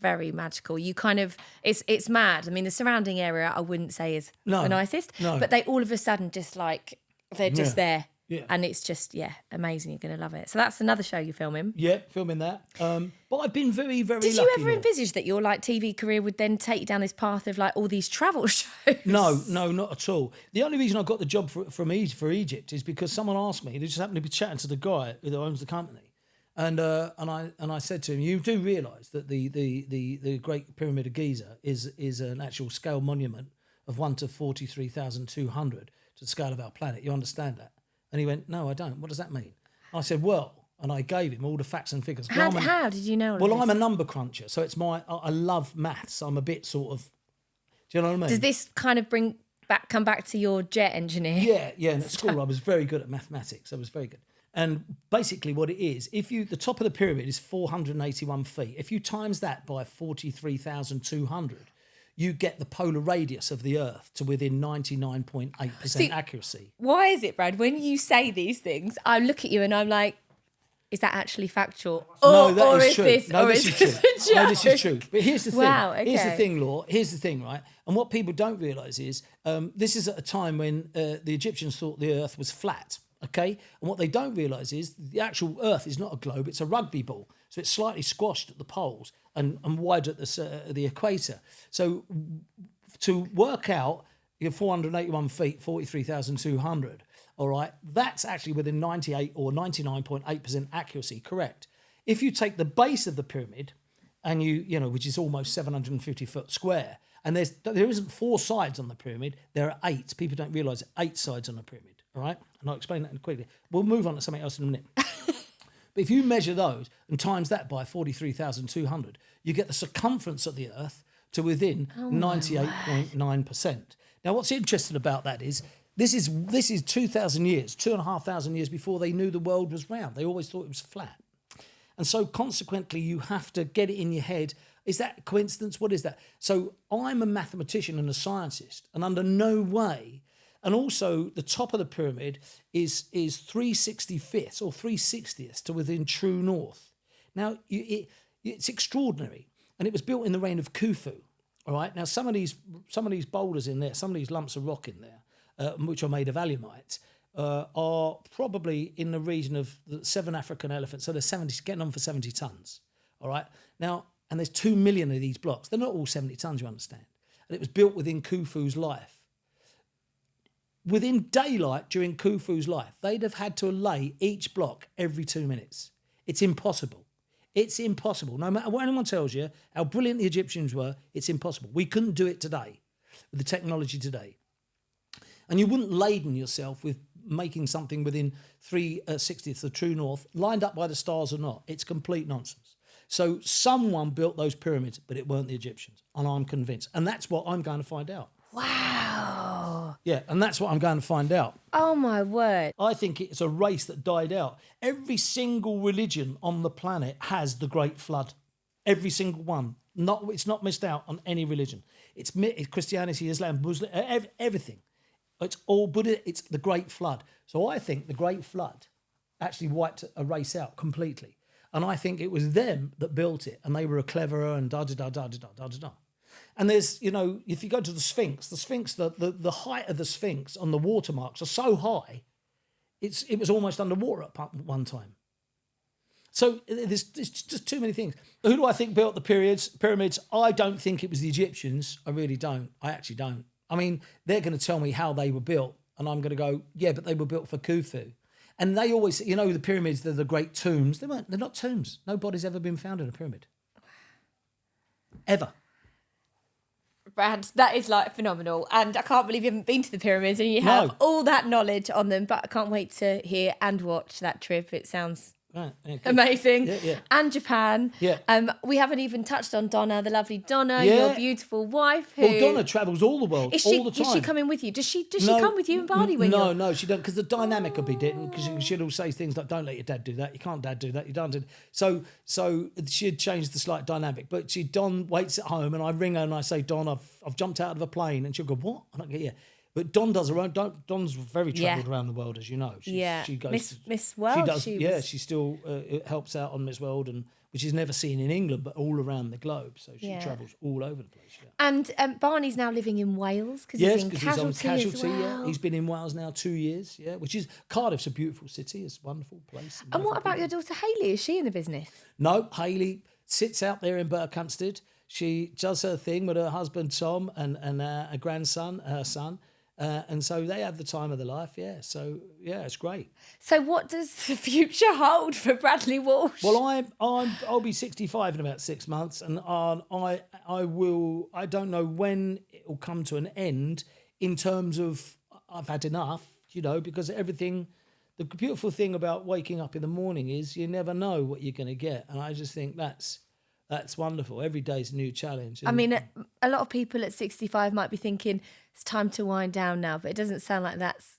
Very magical. You kind of, it's mad. I mean, the surrounding area I wouldn't say is the nicest, but they all of a sudden just like, they're just there. Yeah. And it's just, amazing. You're going to love it. So that's another show you're filming. Yeah, filming that. But I've been very, very lucky. Did you ever envisage that your like TV career would then take you down this path of like all these travel shows? No, not at all. The only reason I got the job for Egypt is because someone asked me. They just happened to be chatting to the guy who owns the company, and I said to him, "You do realise that the Great Pyramid of Giza is an actual scale monument of 1 to 43,200 to the scale of our planet. You understand that?" And he went, "No, I don't. What does that mean?" I said, "Well," and I gave him all the facts and figures. How did you know all Well, this? I'm a number cruncher, so it's I love maths. I'm a bit sort of, do you know what I mean? Does this kind of come back to your jet engineer? Yeah, and at school I was very good at mathematics. I was very good. And basically what it is, the top of the pyramid is 481 feet. If you times that by 43,200, you get the polar radius of the Earth to within 99.8% accuracy. Why is it, Brad, when you say these things, I look at you and I'm like, is that actually factual? No, that or is true. This, no, or this is true. a No, this is joke? true. But here's the thing. Wow, Here's the okay. thing, Law. Here's the thing, right? And what people don't realise is this is at a time when the Egyptians thought the Earth was flat, okay? And what they don't realise is the actual Earth is not a globe, it's a rugby ball. So it's slightly squashed at the poles and wider at the equator. So to work out your 481 feet, 43,200, all right, that's actually within 98 or 99.8% accuracy, correct. If you take the base of the pyramid, and you know, which is almost 750 foot square, and there isn't 4 sides on the pyramid, there are 8. People don't realise 8 sides on the pyramid, all right? And I'll explain that quickly. We'll move on to something else in a minute. But if you measure those and times that by 43,200, you get the circumference of the Earth to within 98.9%. Now, what's interesting about that is this is 2,000 years, 2,500 years before they knew the world was round. They always thought it was flat. And so consequently, you have to get it in your head. Is that a coincidence? What is that? So I'm a mathematician and a scientist, and under no way, and also the top of the pyramid is 365th or 360th to within true north. Now, it's extraordinary. And it was built in the reign of Khufu. All right. Now, some of these boulders in there, some of these lumps of rock in there, which are made of alumite, are probably in the region of the 7 African elephants. So they're getting on for 70 tons. All right. Now, and there's 2 million of these blocks. They're not all 70 tons, you understand. And it was built within Khufu's life. Within daylight during Khufu's life, they'd have had to lay each block every 2 minutes. It's impossible. It's impossible. No matter what anyone tells you, how brilliant the Egyptians were, it's impossible. We couldn't do it today with the technology today. And you wouldn't laden yourself with making something within 3/60th of true north, lined up by the stars or not. It's complete nonsense. So someone built those pyramids, but it weren't the Egyptians. And I'm convinced. And that's what I'm going to find out. Wow. Yeah, and that's what I'm going to find out. Oh, my word. I think it's a race that died out. Every single religion on the planet has the Great Flood. Every single one. It's not missed out on any religion. It's Christianity, Islam, Muslim, everything. It's all Buddha. It's the Great Flood. So I think the Great Flood actually wiped a race out completely. And I think it was them that built it, and they were cleverer and da-da-da-da-da-da-da-da. And there's, you know, if you go to the Sphinx, the height of the Sphinx on the watermarks are so high, it was almost underwater at one time. So there's just too many things. Who do I think built the pyramids? I don't think it was the Egyptians. I really don't. I actually don't. I mean, they're going to tell me how they were built, and I'm going to go, yeah, but they were built for Khufu. And they always, you know, the pyramids, they're the great tombs. They're not tombs. Nobody's ever been found in a pyramid. Ever. Brad, that is like phenomenal. And I can't believe you haven't been to the pyramids and you have all that knowledge on them. But I can't wait to hear and watch that trip. It sounds amazing. Yeah. And Japan. Yeah. We haven't even touched on Donna, the lovely Donna, your beautiful wife. Well, Donna travels all the world, all the time. Is she coming with you? Does she come with you and Barney when you're... No, she don't, because the dynamic will be different, because she'll say things like, don't let your dad do that, you can't dad do that, you don't do that. So she'd change the slight dynamic, but Don waits at home and I ring her and I say, Don, I've jumped out of a plane, and she'll go, what? And I go, yeah. But Don does her own. Don's very travelled around the world, as you know. She goes Miss World. She still helps out on Miss World, and which is never seen in England, but all around the globe. So she travels all over the place. Yeah. And Barney's now living in Wales because he's on Casualty as well. Yeah. He's been in Wales now 2 years. Yeah, which is Cardiff's a beautiful city. It's a wonderful place. And what about your daughter Hayley? Is she in the business? No, Hayley sits out there in Berkhamsted. She does her thing with her husband Tom and a grandson, her son. And so they have the time of their life, yeah. So yeah, it's great. So what does the future hold for Bradley Walsh? Well, I'll be 65 in about 6 months, and I don't know when it will come to an end in terms of I've had enough, you know, because everything. The beautiful thing about waking up in the morning is you never know what you're going to get, and I just think that's wonderful. Every day's a new challenge. I mean, a lot of people at 65 might be thinking it's time to wind down now, but it doesn't sound like that's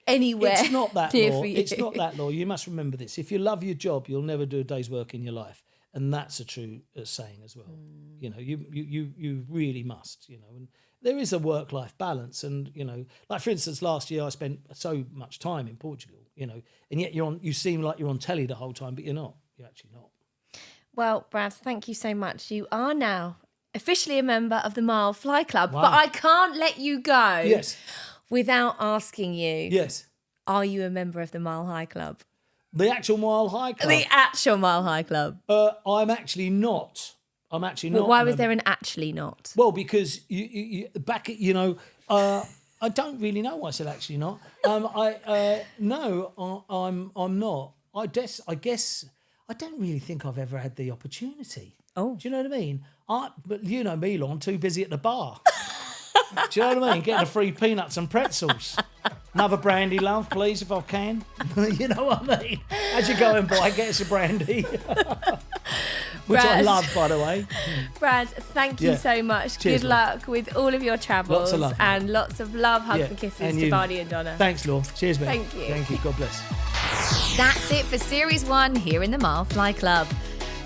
anywhere. It's not that, near Law. for you. It's not that, Law. You must remember this. If you love your job, you'll never do a day's work in your life. And that's a true saying as well. You know, you really must, you know, and there is a work-life balance. And, you know, like for instance, last year I spent so much time in Portugal, you know, and yet you seem like you're on telly the whole time, but you're not. You're actually not. Well, Brad, thank you so much. You are now officially a member of the Mile Fly Club, Wow. but I can't let you go Yes. without asking you, Yes. are you a member of the Mile High Club? The actual Mile High Club. The actual Mile High Club. I'm actually not. I'm actually not. Well, why was there an actually not? Well, because you back at, you know, I don't really know why I said actually not. No, I'm not. I guess I don't really think I've ever had the opportunity. Oh. Do you know what I mean? But you know me, Lon, I'm too busy at the bar. Do you know what I mean? Getting the free peanuts and pretzels. Another brandy, love, please, if I can. You know what I mean? As you go and buy, get us a brandy. Which I Brad. love, by the way. Brad, thank you Yeah. so much. Cheers, Good love. luck with all of your travels. Lots of love, and lots of love, hugs Yeah, and kisses and to you. Barney and Donna. Thanks, Law. Cheers, mate. Thank you. Thank you. God bless. That's it for Series 1 here in the Mile Fly Club.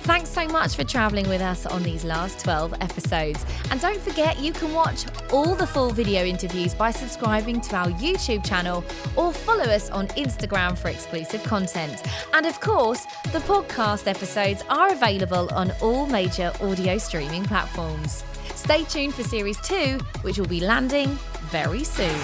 Thanks so much for travelling with us on these last 12 episodes. And don't forget, you can watch all the full video interviews by subscribing to our YouTube channel or follow us on Instagram for exclusive content. And of course, the podcast episodes are available on all major audio streaming platforms. Stay tuned for Series 2, which will be landing very soon.